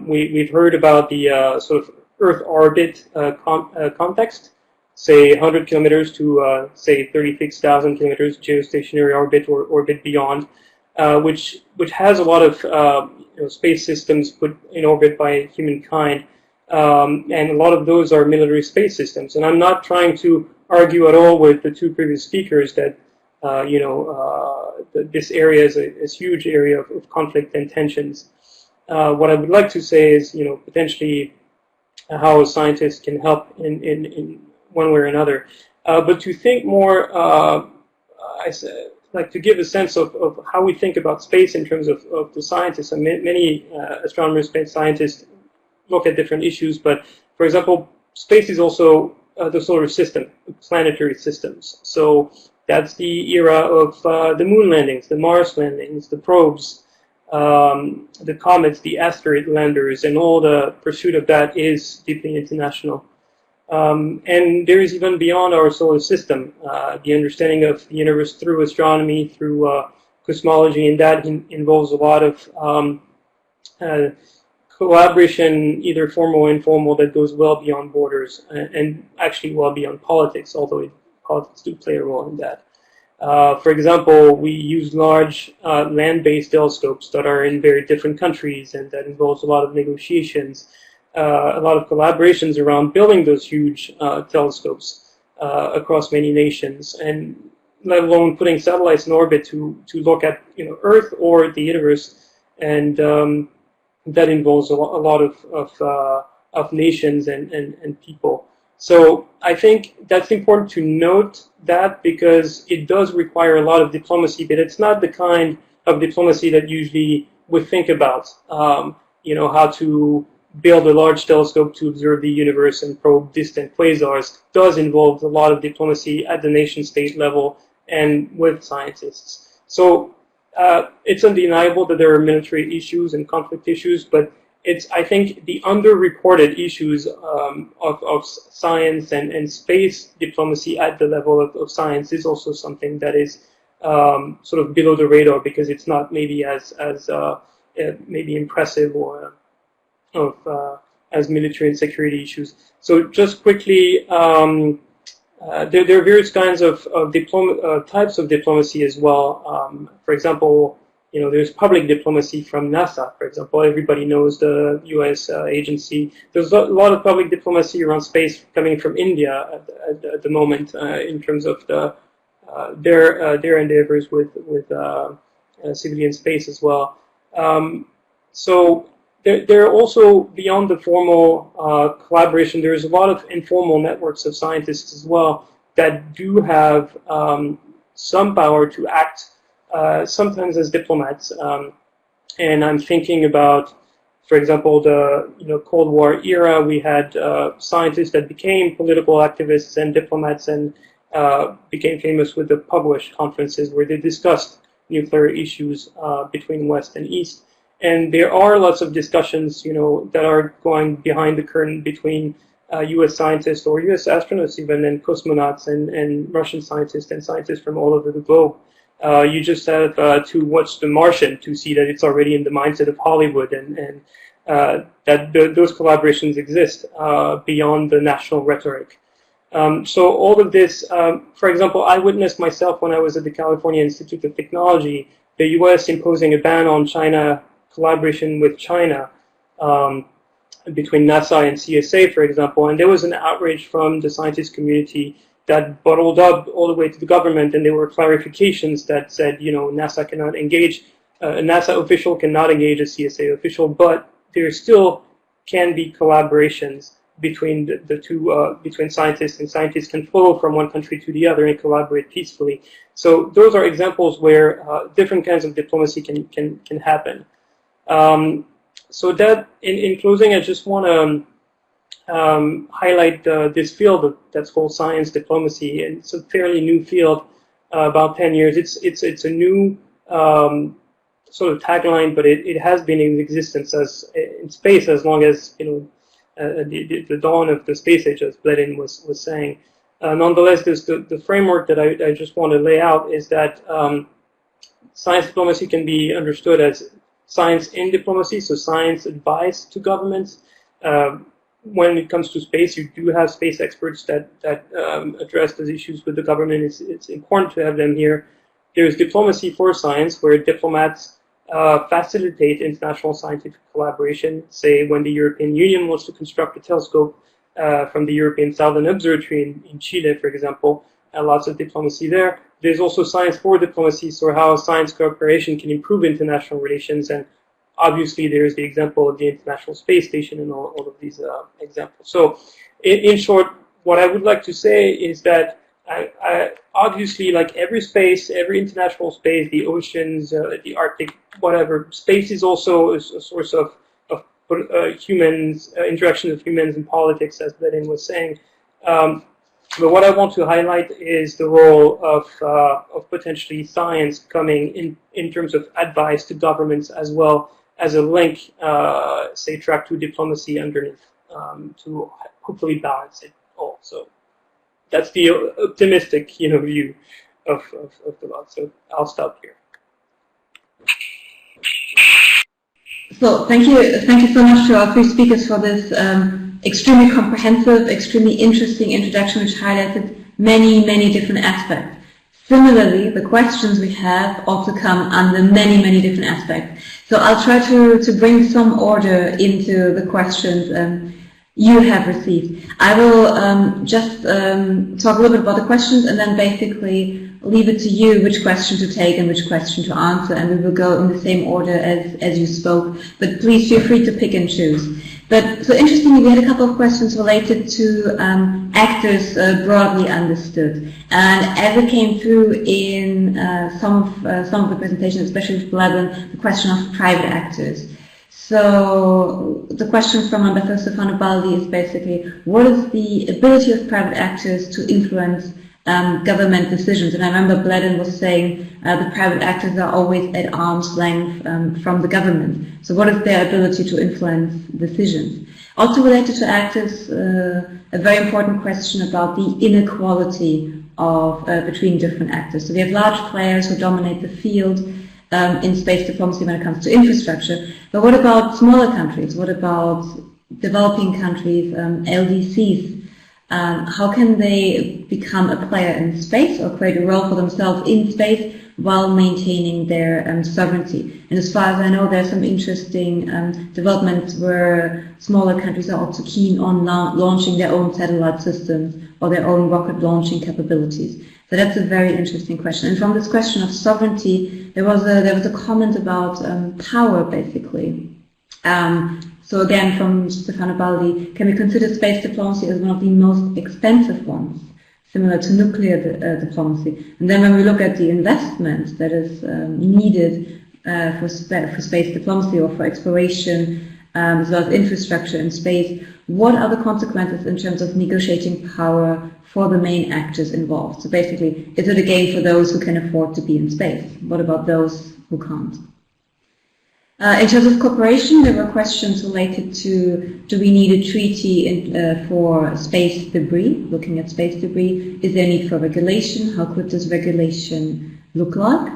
We've heard about the sort of Earth orbit context, say 100 kilometers to say 36,000 kilometers geostationary orbit or orbit beyond, which has a lot of space systems put in orbit by humankind, and a lot of those are military space systems. And I'm not trying to argue at all with the two previous speakers that this area is a huge area of conflict and tensions. What I would like to say is, potentially how scientists can help in one way or another. But to think more, like to give a sense of how we think about space in terms of the scientists. And many astronomers, space scientists look at different issues, but for example, space is also the solar system, planetary systems. So that's the era of the moon landings, the Mars landings, the probes, the comets, the asteroid landers, and all the pursuit of that is deeply international. And there is even beyond our solar system, the understanding of the universe through astronomy, through cosmology, and that involves a lot of collaboration, either formal or informal, that goes well beyond borders and actually well beyond politics, although politics do play a role in that. For example, we use large land-based telescopes that are in very different countries, and that involves a lot of negotiations, a lot of collaborations around building those huge telescopes across many nations, and let alone putting satellites in orbit to look at Earth or the universe, and that involves a lot of nations and people. So I think that's important to note that, because it does require a lot of diplomacy, but it's not the kind of diplomacy that usually we think about. How to build a large telescope to observe the universe and probe distant quasars does involve a lot of diplomacy at the nation-state level and with scientists. So it's undeniable that there are military issues and conflict issues, but it's, I think, the underreported issues of science and space diplomacy at the level of science is also something that is sort of below the radar, because it's not maybe as maybe impressive or as military and security issues. So just quickly, there are various kinds of types of diplomacy as well. For example, there's public diplomacy from NASA, for example. Everybody knows the U.S. agency. There's a lot of public diplomacy around space coming from India at the moment in terms of their endeavors with civilian space as well. So there are also, beyond the formal collaboration, there's a lot of informal networks of scientists as well that do have some power to act sometimes as diplomats. And I'm thinking about, for example, the Cold War era. We had scientists that became political activists and diplomats and became famous with the published conferences where they discussed nuclear issues between West and East. And there are lots of discussions, that are going behind the curtain between U.S. scientists or U.S. astronauts even, and cosmonauts and Russian scientists and scientists from all over the globe. You just have to watch The Martian to see that it's already in the mindset of Hollywood, and that those collaborations exist beyond the national rhetoric. So all of this, for example, I witnessed myself when I was at the California Institute of Technology, the U.S. imposing a ban on China collaboration with China between NASA and CSA, for example, and there was an outrage from the scientist community that bottled up all the way to the government, and there were clarifications that said, you know, NASA cannot engage, a NASA official cannot engage a CSA official, but there still can be collaborations between the two, between scientists, and scientists can flow from one country to the other and collaborate peacefully. So those are examples where different kinds of diplomacy can happen. So that, in closing, I just want to highlight this field that's called science diplomacy, and it's a fairly new field, about 10 years. It's a new sort of tagline, but it has been in existence in space as long as, you know, the dawn of the space age, as Bledin was saying. Nonetheless, the framework that I just want to lay out is that science diplomacy can be understood as science in diplomacy, so science advice to governments. When it comes to space, you do have space experts that address those issues with the government. It's important to have them here. There's diplomacy for science, where diplomats facilitate international scientific collaboration. Say, when the European Union wants to construct a telescope from the European Southern Observatory in Chile, for example, lots of diplomacy there. There's also science for diplomacy, so how science cooperation can improve international relations, and obviously there's the example of the International Space Station and all of these examples. So in short, what I would like to say is that obviously, like every space, every international space, the oceans, the Arctic, whatever, space is also a source of humans, interactions of humans in politics, as Bledin was saying. But what I want to highlight is the role of potentially science coming in terms of advice to governments, as well as a link, say, track to diplomacy underneath, to hopefully balance it all. So that's the optimistic, view of the lot. So I'll stop here. So thank you so much to our three speakers for this extremely comprehensive, extremely interesting introduction, which highlighted many, many different aspects. Similarly, the questions we have also come under many, many different aspects. So I'll try to bring some order into the questions you have received. I will just talk a little bit about the questions, and then basically leave it to you which question to take and which question to answer, and we will go in the same order as you spoke, but please feel free to pick and choose. But so interestingly, we had a couple of questions related to actors broadly understood, and as it came through in some of the presentations, especially with Bledin, the question of private actors. So the question from Ambassador Stefano Baldi is basically, what is the ability of private actors to influence government decisions? And I remember Bledin was saying the private actors are always at arm's length from the government. So what is their ability to influence decisions? Also related to actors, a very important question about the inequality of between different actors. So we have large players who dominate the field in space diplomacy when it comes to infrastructure. But what about smaller countries? What about developing countries, LDCs? How can they become a player in space or create a role for themselves in space while maintaining their sovereignty? And as far as I know, there are some interesting developments where smaller countries are also keen on launching their own satellite systems or their own rocket launching capabilities. So that's a very interesting question. And from this question of sovereignty, there was a comment about power, basically. So again, from Stefano Baldi, can we consider space diplomacy as one of the most expensive ones, similar to nuclear diplomacy? And then when we look at the investment that is needed for space diplomacy or for exploration, as well as infrastructure in space, what are the consequences in terms of negotiating power for the main actors involved? So basically, is it a game for those who can afford to be in space? What about those who can't? In terms of cooperation, there were questions related to, do we need a treaty for space debris, looking at space debris? Is there a need for regulation? How could this regulation look like?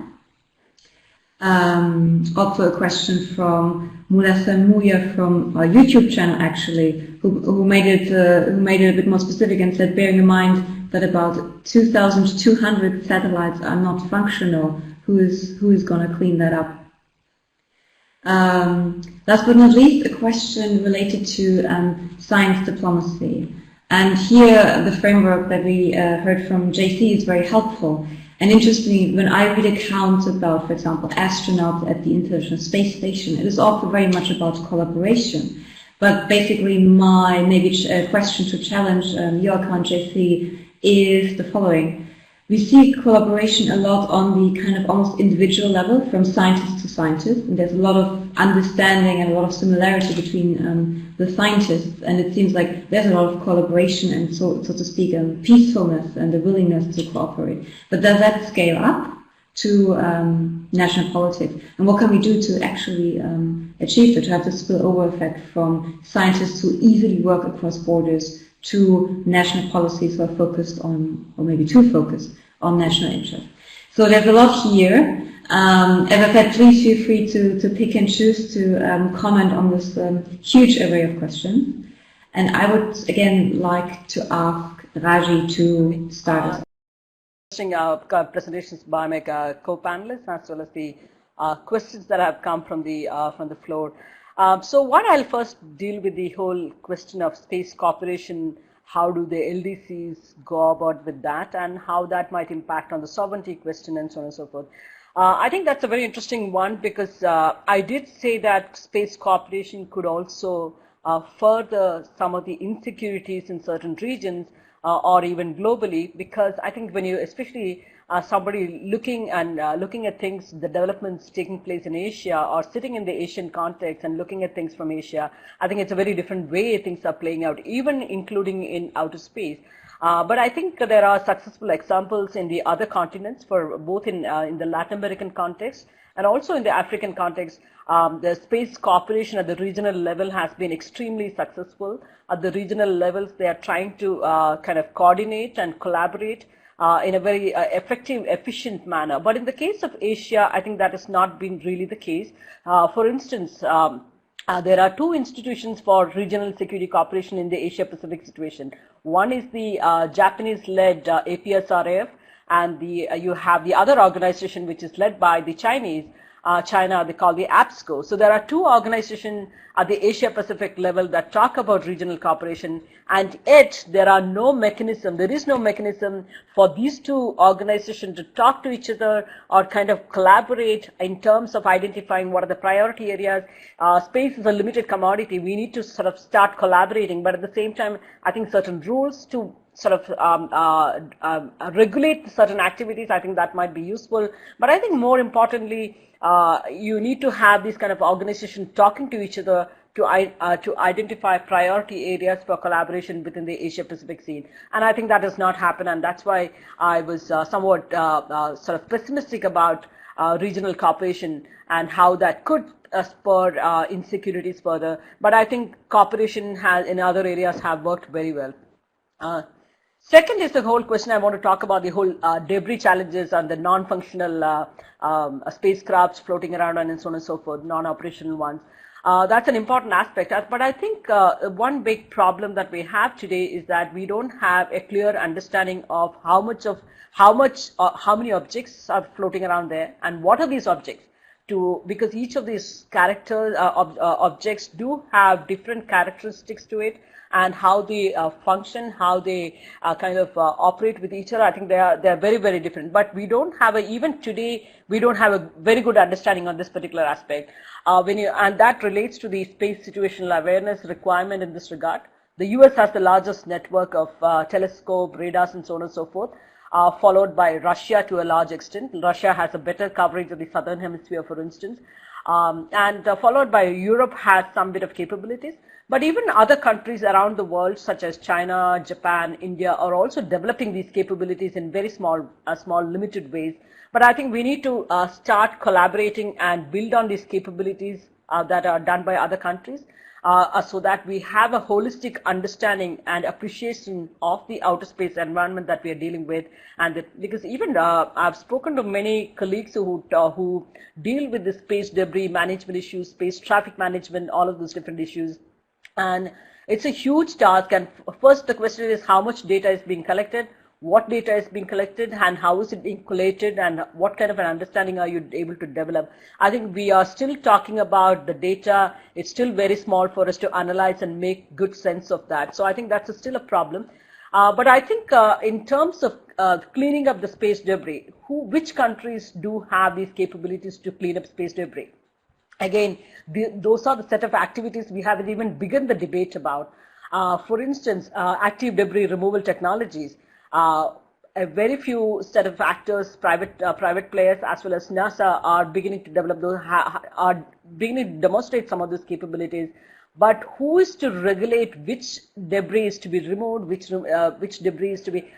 Also a question from Mulasa Muya from our YouTube channel, actually, who made it a bit more specific and said, bearing in mind that about 2,200 satellites are not functional, who is going to clean that up? Last but not least, a question related to science diplomacy. And here, the framework that we heard from JC is very helpful. And interestingly, when I read accounts about, for example, astronauts at the International Space Station, it is also very much about collaboration. But basically, my maybe question to challenge your account, JC, is the following. We see collaboration a lot on the kind of almost individual level, from scientist to scientist, and there's a lot of understanding and a lot of similarity between the scientists, and it seems like there's a lot of collaboration and, so to speak, peacefulness and the willingness to cooperate. But does that scale up to national politics? And what can we do to actually achieve that, to have the spillover effect from scientists who easily work across borders to national policies who are focused on, or maybe too focused on, national interest? So there's a lot here. As I said, please feel free to pick and choose to comment on this huge array of questions. And I would again like to ask Raji to start us. Interesting presentations by my co-panelists, as well as the questions that have come from the floor. So what I'll first deal with the whole question of space cooperation. How do the LDCs go about with that, and how that might impact on the sovereignty question, and so on and so forth. I think that's a very interesting one, because I did say that space cooperation could also further some of the insecurities in certain regions, or even globally, because I think when you, especially somebody looking at things, the developments taking place in Asia, or sitting in the Asian context and looking at things from Asia, I think it's a very different way things are playing out, even including in outer space. But I think there are successful examples in the other continents, for both in the Latin American context and also in the African context. The space cooperation at the regional level has been extremely successful. At the regional levels, they are trying to kind of coordinate and collaborate in a very effective, efficient manner. But in the case of Asia, I think that has not been really the case. For instance, there are two institutions for regional security cooperation in the Asia-Pacific situation. One is the Japanese-led APSRF, and you have the other organization which is led by the Chinese. China, they call the APSCO. So there are two organizations at the Asia-Pacific level that talk about regional cooperation, and yet there is no mechanism for these two organizations to talk to each other or kind of collaborate in terms of identifying what are the priority areas. Space is a limited commodity. We need to sort of start collaborating, but at the same time, I think certain rules to sort of regulate certain activities, I think that might be useful. But I think more importantly, you need to have these kind of organizations talking to each other to identify priority areas for collaboration within the Asia-Pacific scene. And I think that does not happen, and that's why I was somewhat sort of pessimistic about regional cooperation and how that could spur insecurities further. But I think cooperation has, in other areas, have worked very well. Second is the whole question. I want to talk about the whole debris challenges and the non-functional spacecrafts floating around and so on and so forth, non-operational ones. That's an important aspect. But I think one big problem that we have today is that we don't have a clear understanding of how many objects are floating around there, and what are these objects. Because each of these objects do have different characteristics to it, and how they function, how they kind of operate with each other. I think they are very, very different. But we don't have even today, we don't have a very good understanding on this particular aspect. And that relates to the space situational awareness requirement in this regard. The US has the largest network of telescope, radars, and so on and so forth, followed by Russia to a large extent. Russia has a better coverage of the southern hemisphere, for instance. And followed by Europe has some bit of capabilities. But even other countries around the world, such as China, Japan, India, are also developing these capabilities in very small, limited ways. But I think we need to start collaborating and build on these capabilities that are done by other countries, so that we have a holistic understanding and appreciation of the outer space environment that we are dealing with. And because even I've spoken to many colleagues who deal with the space debris management issues, space traffic management, all of those different issues. And it's a huge task. And first, the question is how much data is being collected, what data is being collected and how is it being collated and what kind of an understanding are you able to develop. I think we are still talking about the data. It's still very small for us to analyze and make good sense of that. So I think that's still a problem. But I think in terms of cleaning up the space debris, which countries do have these capabilities to clean up space debris? Again, those are the set of activities we haven't even begun the debate about. For instance, active debris removal technologies. A very few set of actors, private players, as well as NASA, are beginning to develop those, are beginning to demonstrate some of those capabilities. But who is to regulate which debris is to be removed, which debris is to be?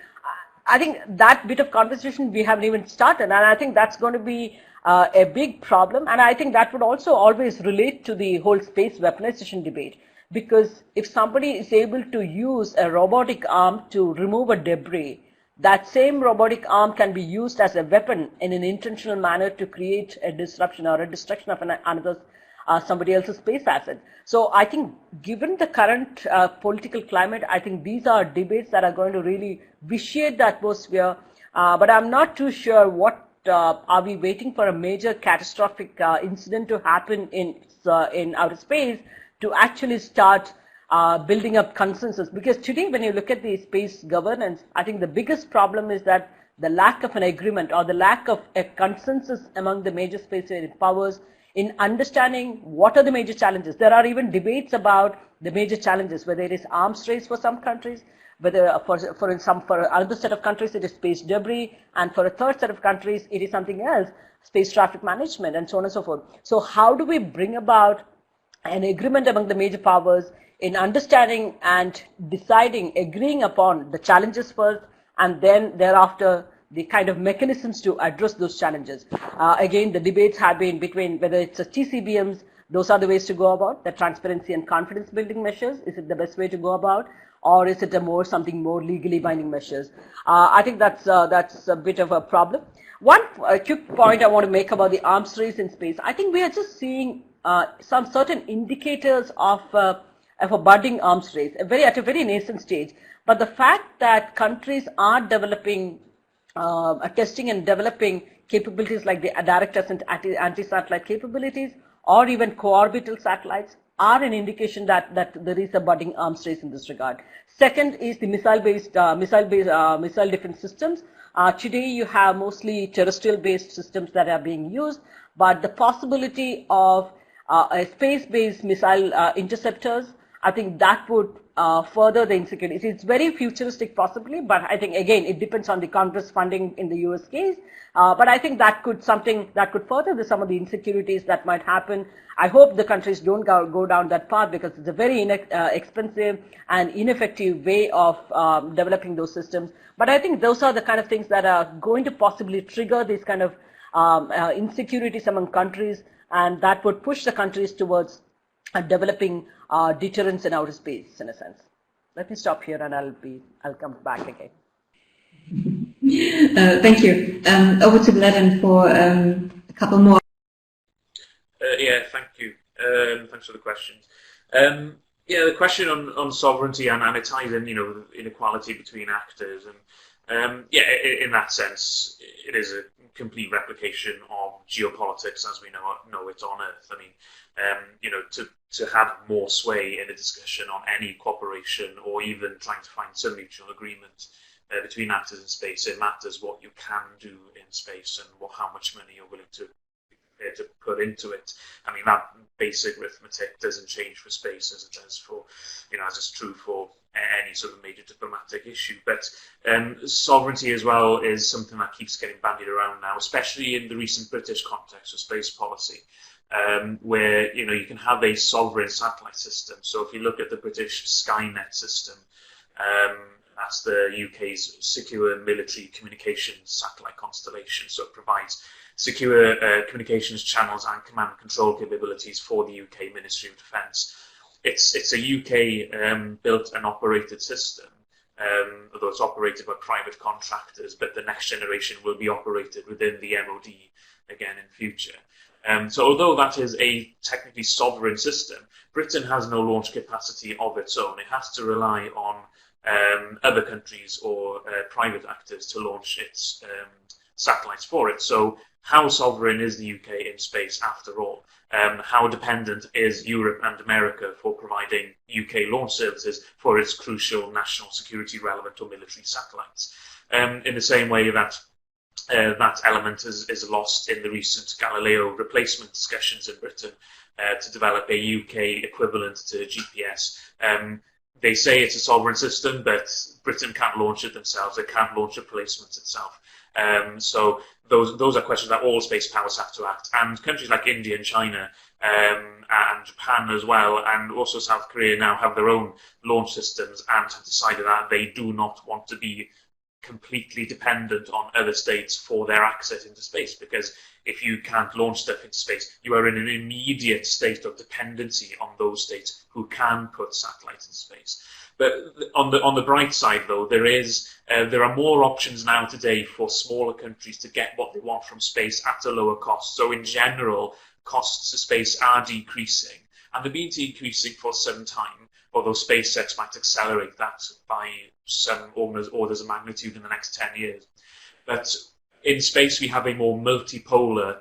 I think that bit of conversation we haven't even started, and I think that's going to be a big problem. And I think that would also always relate to the whole space weaponization debate, because if somebody is able to use a robotic arm to remove a debris, that same robotic arm can be used as a weapon in an intentional manner to create a disruption or a destruction of somebody else's space asset. So I think given the current political climate, I think these are debates that are going to really vitiate the atmosphere. But I'm not too sure what are we waiting for a major catastrophic incident to happen in outer space to actually start building up consensus. Because today, when you look at the space governance, I think the biggest problem is that the lack of an agreement or the lack of a consensus among the major space powers in understanding what are the major challenges. There are even debates about the major challenges, whether it is arms race for some countries, whether for another set of countries it is space debris, and for a third set of countries it is something else, space traffic management, and so on and so forth. So how do we bring about an agreement among the major powers in understanding and deciding, agreeing upon the challenges first, and then thereafter the kind of mechanisms to address those challenges? Again, the debates have been between whether it's a TCBMs, those are the ways to go about, the transparency and confidence building measures, is it the best way to go about, or is it something more legally binding measures? I think that's a bit of a problem. One quick point I want to make about the arms race in space. I think we are just seeing some certain indicators of a budding arms race, at a very nascent stage. But the fact that countries are developing, testing and developing capabilities like the direct and anti-satellite capabilities, or even co-orbital satellites, are an indication that there is a budding arms race in this regard. Second is the missile defense systems. Today you have mostly terrestrial-based systems that are being used, but the possibility of a space-based missile interceptors, I think that would further the insecurity. It's very futuristic possibly, but I think again it depends on the Congress funding in the US case. But I think that could further some of the insecurities that might happen. I hope the countries don't go down that path, because it's a very expensive and ineffective way of developing those systems. But I think those are the kind of things that are going to possibly trigger these kind of insecurities among countries, and that would push the countries towards developing deterrence in outer space, in a sense. Let me stop here, and I'll come back again. Thank you. Over to Glenn for a couple more. Yeah, thank you. Thanks for the questions. Yeah, the question on sovereignty, and it ties in, inequality between actors, and yeah, in that sense, it is a complete replication of geopolitics as we know it on Earth. I mean, to have more sway in a discussion on any cooperation, or even trying to find some mutual agreement between actors in space, it matters what you can do in space and how much money you're willing to put into it. I mean, that basic arithmetic doesn't change for space as it does for, as it's true for any sort of major diplomatic issue. But sovereignty as well is something that keeps getting bandied around now, especially in the recent British context of space policy, where you can have a sovereign satellite system. So if you look at the British Skynet system, that's the UK's secure military communications satellite constellation. So it provides secure communications channels and command and control capabilities for the UK Ministry of Defence. It's a UK built and operated system, although it's operated by private contractors, but the next generation will be operated within the MOD again in future. So although that is a technically sovereign system, Britain has no launch capacity of its own. It has to rely on other countries or private actors to launch its satellites for it. So how sovereign is the UK in space after all? How dependent is Europe and America for providing UK launch services for its crucial national security relevant or military satellites? In the same way that that element is lost in the recent Galileo replacement discussions in Britain to develop a UK equivalent to GPS. They say it's a sovereign system, but Britain can't launch it themselves. They can't launch replacements itself. So those are questions that all space powers have to act. And countries like India and China and Japan as well, and also South Korea now have their own launch systems and have decided that they do not want to be completely dependent on other states for their access into space, because if you can't launch stuff into space, you are in an immediate state of dependency on those states who can put satellites in space. But on the bright side, though, there are more options now today for smaller countries to get what they want from space at a lower cost. So in general, costs to space are decreasing, and they've been decreasing for some time, although SpaceX might accelerate that by some orders of magnitude in the next 10 years. But in space, we have a more multipolar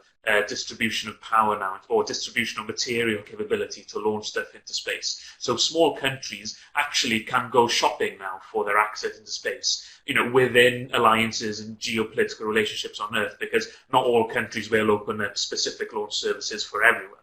distribution of power now, or distribution of material capability to launch stuff into space. So small countries actually can go shopping now for their access into space, within alliances and geopolitical relationships on Earth, because not all countries will open up specific launch services for everyone.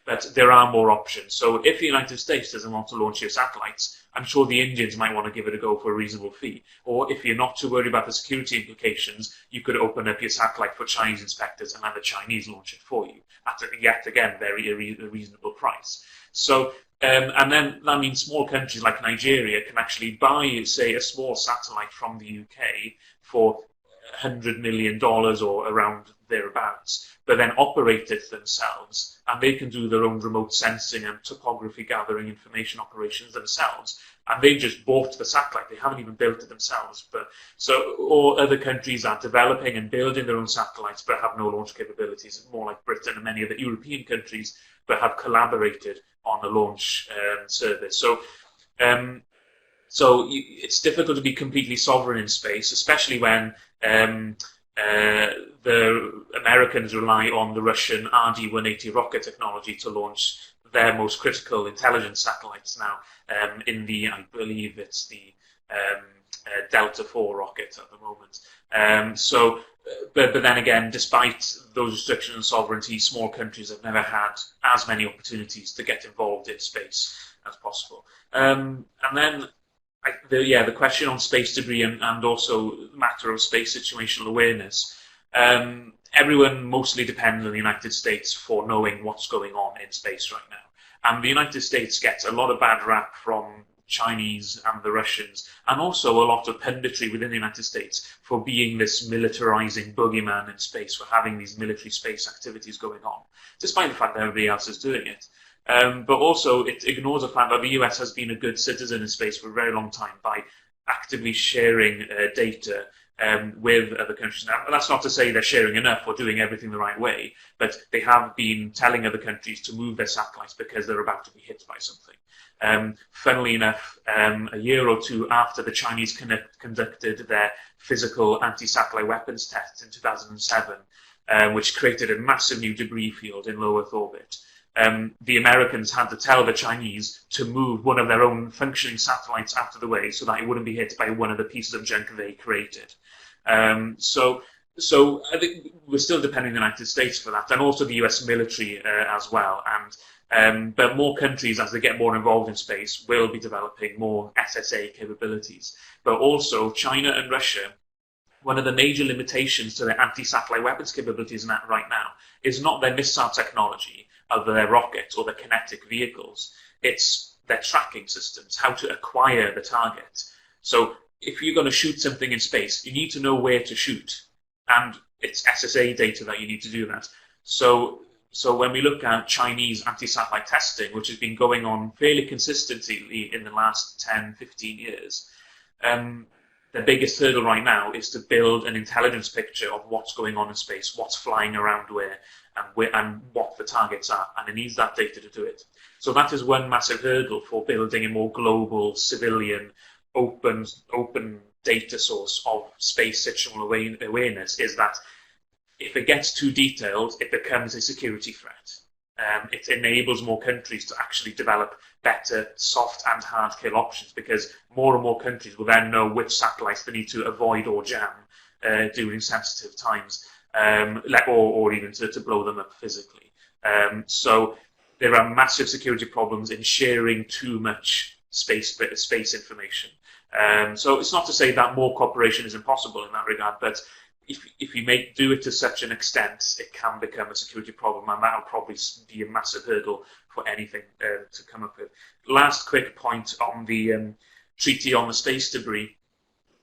But there are more options. So if the United States doesn't want to launch your satellites, I'm sure the Indians might want to give it a go for a reasonable fee. Or if you're not too worried about the security implications, you could open up your satellite for Chinese inspectors and have the Chinese launch it for you at, yet again, very reasonable price. So, and then that means small countries like Nigeria can actually buy, say, a small satellite from the UK for $100 million or around thereabouts, but then operate it themselves, and they can do their own remote sensing and topography gathering information operations themselves, and they just bought the satellite. They haven't even built it themselves. Or other countries are developing and building their own satellites but have no launch capabilities, more like Britain and many other European countries, but have collaborated on a launch service. So it's difficult to be completely sovereign in space, especially when the Americans rely on the Russian RD-180 rocket technology to launch their most critical intelligence satellites now in the, I believe it's the Delta IV rocket at the moment. But then again, despite those restrictions on sovereignty, small countries have never had as many opportunities to get involved in space as possible. And then the question on space debris and also the matter of space situational awareness. Everyone mostly depends on the United States for knowing what's going on in space right now. And the United States gets a lot of bad rap from Chinese and the Russians, and also a lot of punditry within the United States for being this militarizing boogeyman in space, for having these military space activities going on, despite the fact that everybody else is doing it. But also it ignores the fact that the US has been a good citizen in space for a very long time by actively sharing data with other countries. Now, that's not to say they're sharing enough or doing everything the right way, but they have been telling other countries to move their satellites because they're about to be hit by something. Funnily enough, a year or two after the Chinese conducted their physical anti-satellite weapons tests in 2007, which created a massive new debris field in low Earth orbit, the Americans had to tell the Chinese to move one of their own functioning satellites out of the way so that it wouldn't be hit by one of the pieces of junk they created. So I think we're still depending on the United States for that, and also the US military as well. But more countries, as they get more involved in space, will be developing more SSA capabilities. But also China and Russia, one of the major limitations to their anti-satellite weapons capabilities right now is not their missile technology of their rockets or their kinetic vehicles. It's their tracking systems, how to acquire the target. So if you're going to shoot something in space, you need to know where to shoot. And it's SSA data that you need to do that. So when we look at Chinese anti-satellite testing, which has been going on fairly consistently in the last 10, 15 years, the biggest hurdle right now is to build an intelligence picture of what's going on in space, what's flying around where, and what the targets are, and it needs that data to do it. So that is one massive hurdle for building a more global, civilian, open data source of space situational awareness, is that if it gets too detailed, it becomes a security threat. It enables more countries to actually develop better soft and hard kill options, because more and more countries will then know which satellites they need to avoid or jam during sensitive times, or even to blow them up physically. So there are massive security problems in sharing too much space information. So it's not to say that more cooperation is impossible in that regard, but if you do it to such an extent, it can become a security problem, and that will probably be a massive hurdle for anything to come up with. Last quick point on the Treaty on the Space Debris.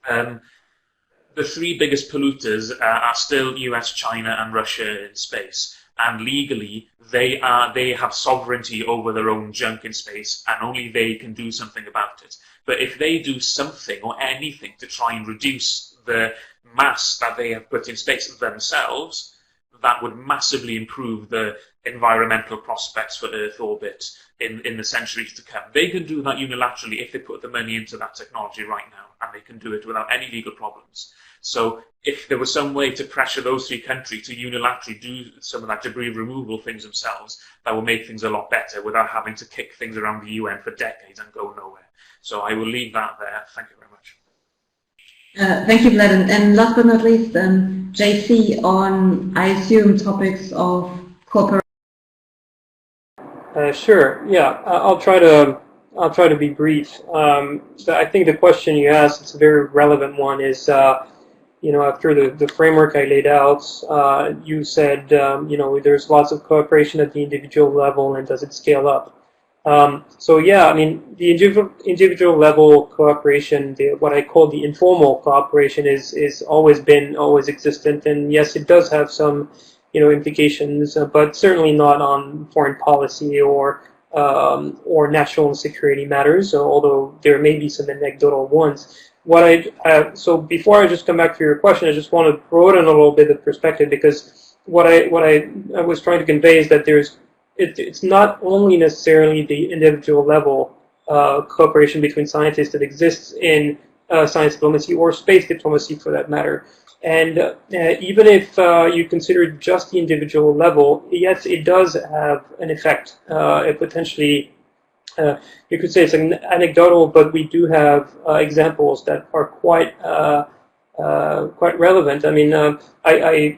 The three biggest polluters are still US, China, and Russia in space. And legally, they have sovereignty over their own junk in space, and only they can do something about it. But if they do something or anything to try and reduce the mass that they have put in space themselves, that would massively improve the environmental prospects for Earth orbit in the centuries to come. They can do that unilaterally if they put the money into that technology right now, and they can do it without any legal problems. So if there was some way to pressure those three countries to unilaterally do some of that debris removal things themselves, that would make things a lot better without having to kick things around the UN for decades and go nowhere. So I will leave that there. Thank you very much. Thank you, Vlad. And last but not least, JC, on, I assume, topics of cooperation. Sure. Yeah, I'll try to be brief. I think the question you asked, it's a very relevant one, is after the framework I laid out, you said there's lots of cooperation at the individual level, and does it scale up? So yeah, I mean, the individual level cooperation, what I call the informal cooperation, is always existent, and yes, it does have some implications, but certainly not on foreign policy or national security matters, although there may be some anecdotal ones. So before I just come back to your question, I just want to broaden a little bit of perspective, because what I was trying to convey is that it's not only necessarily the individual level cooperation between scientists that exists in science diplomacy or space diplomacy for that matter. And even if you consider just the individual level, yes, it does have an effect. It potentially, you could say it's anecdotal, but we do have examples that are quite relevant. I mean, I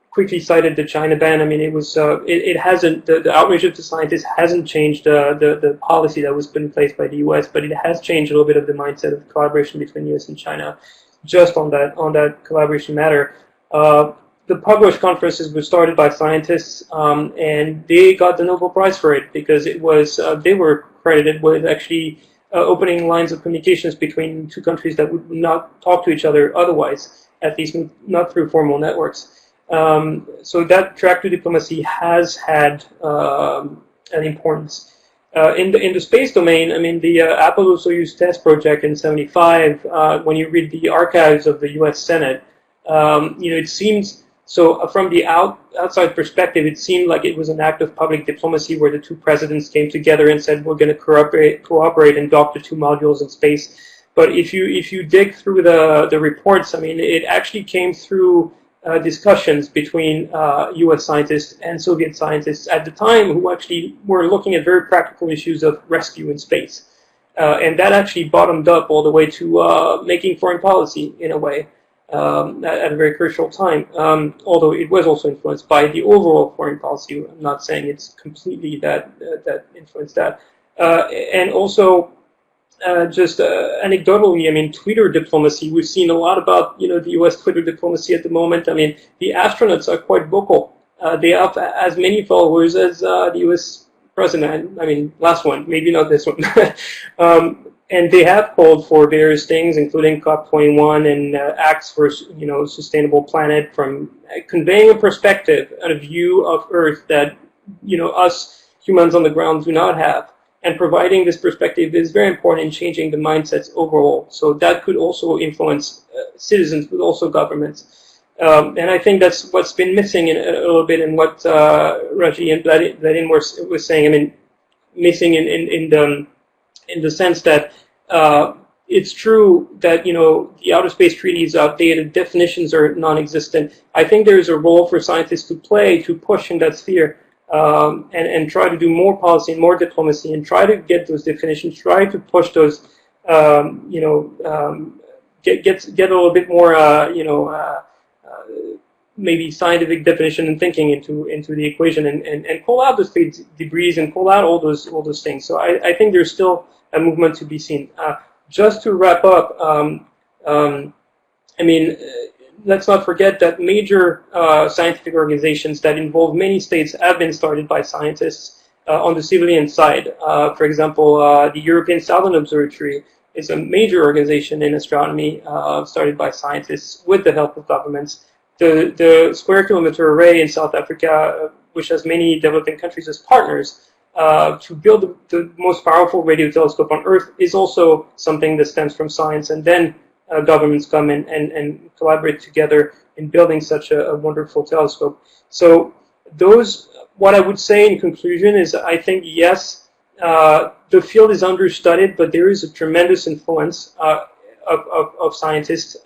quickly cited the China ban. I mean, it hasn't, the outreach of the scientists hasn't changed the policy that was put in place by the US, but it has changed a little bit of the mindset of collaboration between US and China. Just on that collaboration matter, the Pugwash conferences were started by scientists, and they got the Nobel Prize for it, because it was they were credited with actually opening lines of communications between two countries that would not talk to each other otherwise, at least not through formal networks. So that track to diplomacy has had an importance. In the space domain, I mean, the Apollo-Soyuz test project in '75, when you read the archives of the U.S. Senate, it seems, so from the outside perspective, it seemed like it was an act of public diplomacy where the two presidents came together and said, we're going to cooperate and dock the two modules in space. But if you dig through the reports, I mean, it actually came through discussions between U.S. scientists and Soviet scientists at the time, who actually were looking at very practical issues of rescue in space. And that actually bottomed up all the way to making foreign policy, in a way, at a very crucial time. Although it was also influenced by the overall foreign policy. I'm not saying it's completely that influenced that. And also, just anecdotally, I mean, Twitter diplomacy, we've seen a lot about, the U.S. Twitter diplomacy at the moment. I mean, the astronauts are quite vocal. They have as many followers as the U.S. president. I mean, last one, maybe not this one. And they have called for various things, including COP21 and acts for, sustainable planet, from conveying a perspective and a view of Earth that, us humans on the ground do not have. and providing this perspective is very important in changing the mindsets overall. So that could also influence citizens, but also governments. And I think that's what's been missing a little bit in what Raji and Vladin was saying. I mean, missing in the sense that it's true that, you know, the outer space treaty is outdated, definitions are non-existent. I think there is a role for scientists to play to push in that sphere. And try to do more policy and more diplomacy and try to get those definitions, try to push those, you know, get a little bit more, you know, maybe scientific definition and thinking into the equation and pull out the space debris and pull out all those things. So I think there's still a movement to be seen. Just to wrap up, I mean, let's not forget that major scientific organizations that involve many states have been started by scientists on the civilian side. For example, the European Southern Observatory is a major organization in astronomy started by scientists with the help of governments. The Square Kilometre Array in South Africa, which has many developing countries as partners, to build the most powerful radio telescope on Earth is also something that stems from science, and then governments come in and collaborate together in building such a wonderful telescope. So what I would say in conclusion is I think, yes, the field is understudied, but there is a tremendous influence of scientists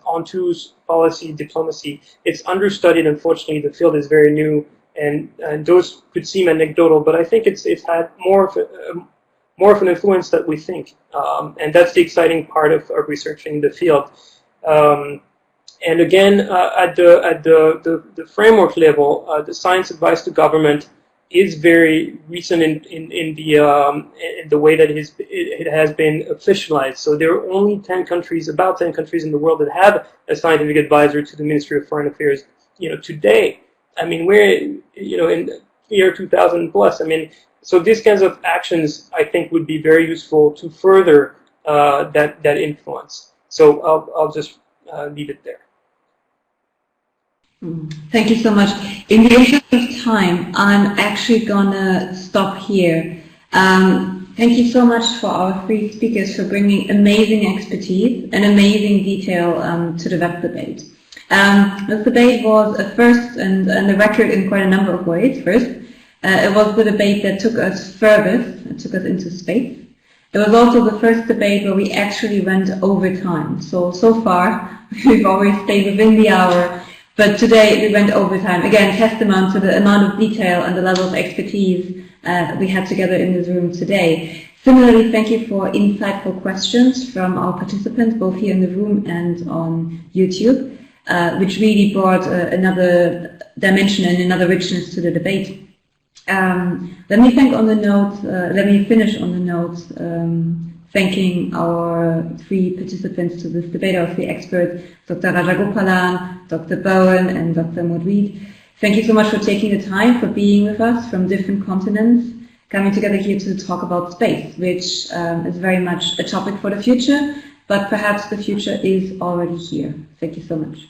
onto policy, diplomacy. It's understudied, unfortunately. The field is very new, and those could seem anecdotal, but I think it's had more of an influence that we think, and that's the exciting part of researching the field. And again, at the framework level, the science advice to government is very recent in the way that it has been officialized. So there are only 10 countries, about 10 countries in the world that have a scientific advisor to the Ministry of Foreign Affairs. You know, today, I mean, we're, you know, in the year 2000 plus. I mean, so these kinds of actions, I think, would be very useful to further that influence. So I'll just leave it there. Thank you so much. In the interest of time, I'm actually gonna stop here. Thank you so much for our three speakers for bringing amazing expertise and amazing detail to the web debate. This debate was a first and a record in quite a number of ways. First, it was the debate that took us furthest, it took us into space. It was also the first debate where we actually went over time. So far, we've always stayed within the hour, but today we went over time. Again, testament to the amount of detail and the level of expertise we had together in this room today. Similarly, thank you for insightful questions from our participants, both here in the room and on YouTube, which really brought another dimension and another richness to the debate. Let me finish on the note thanking our three participants to this debate, our three experts, Dr. Rajagopalan, Dr. Bowen, and Dr. Maud. Thank you so much for taking the time, for being with us from different continents, coming together here to talk about space, which is very much a topic for the future, but perhaps the future is already here. Thank you so much.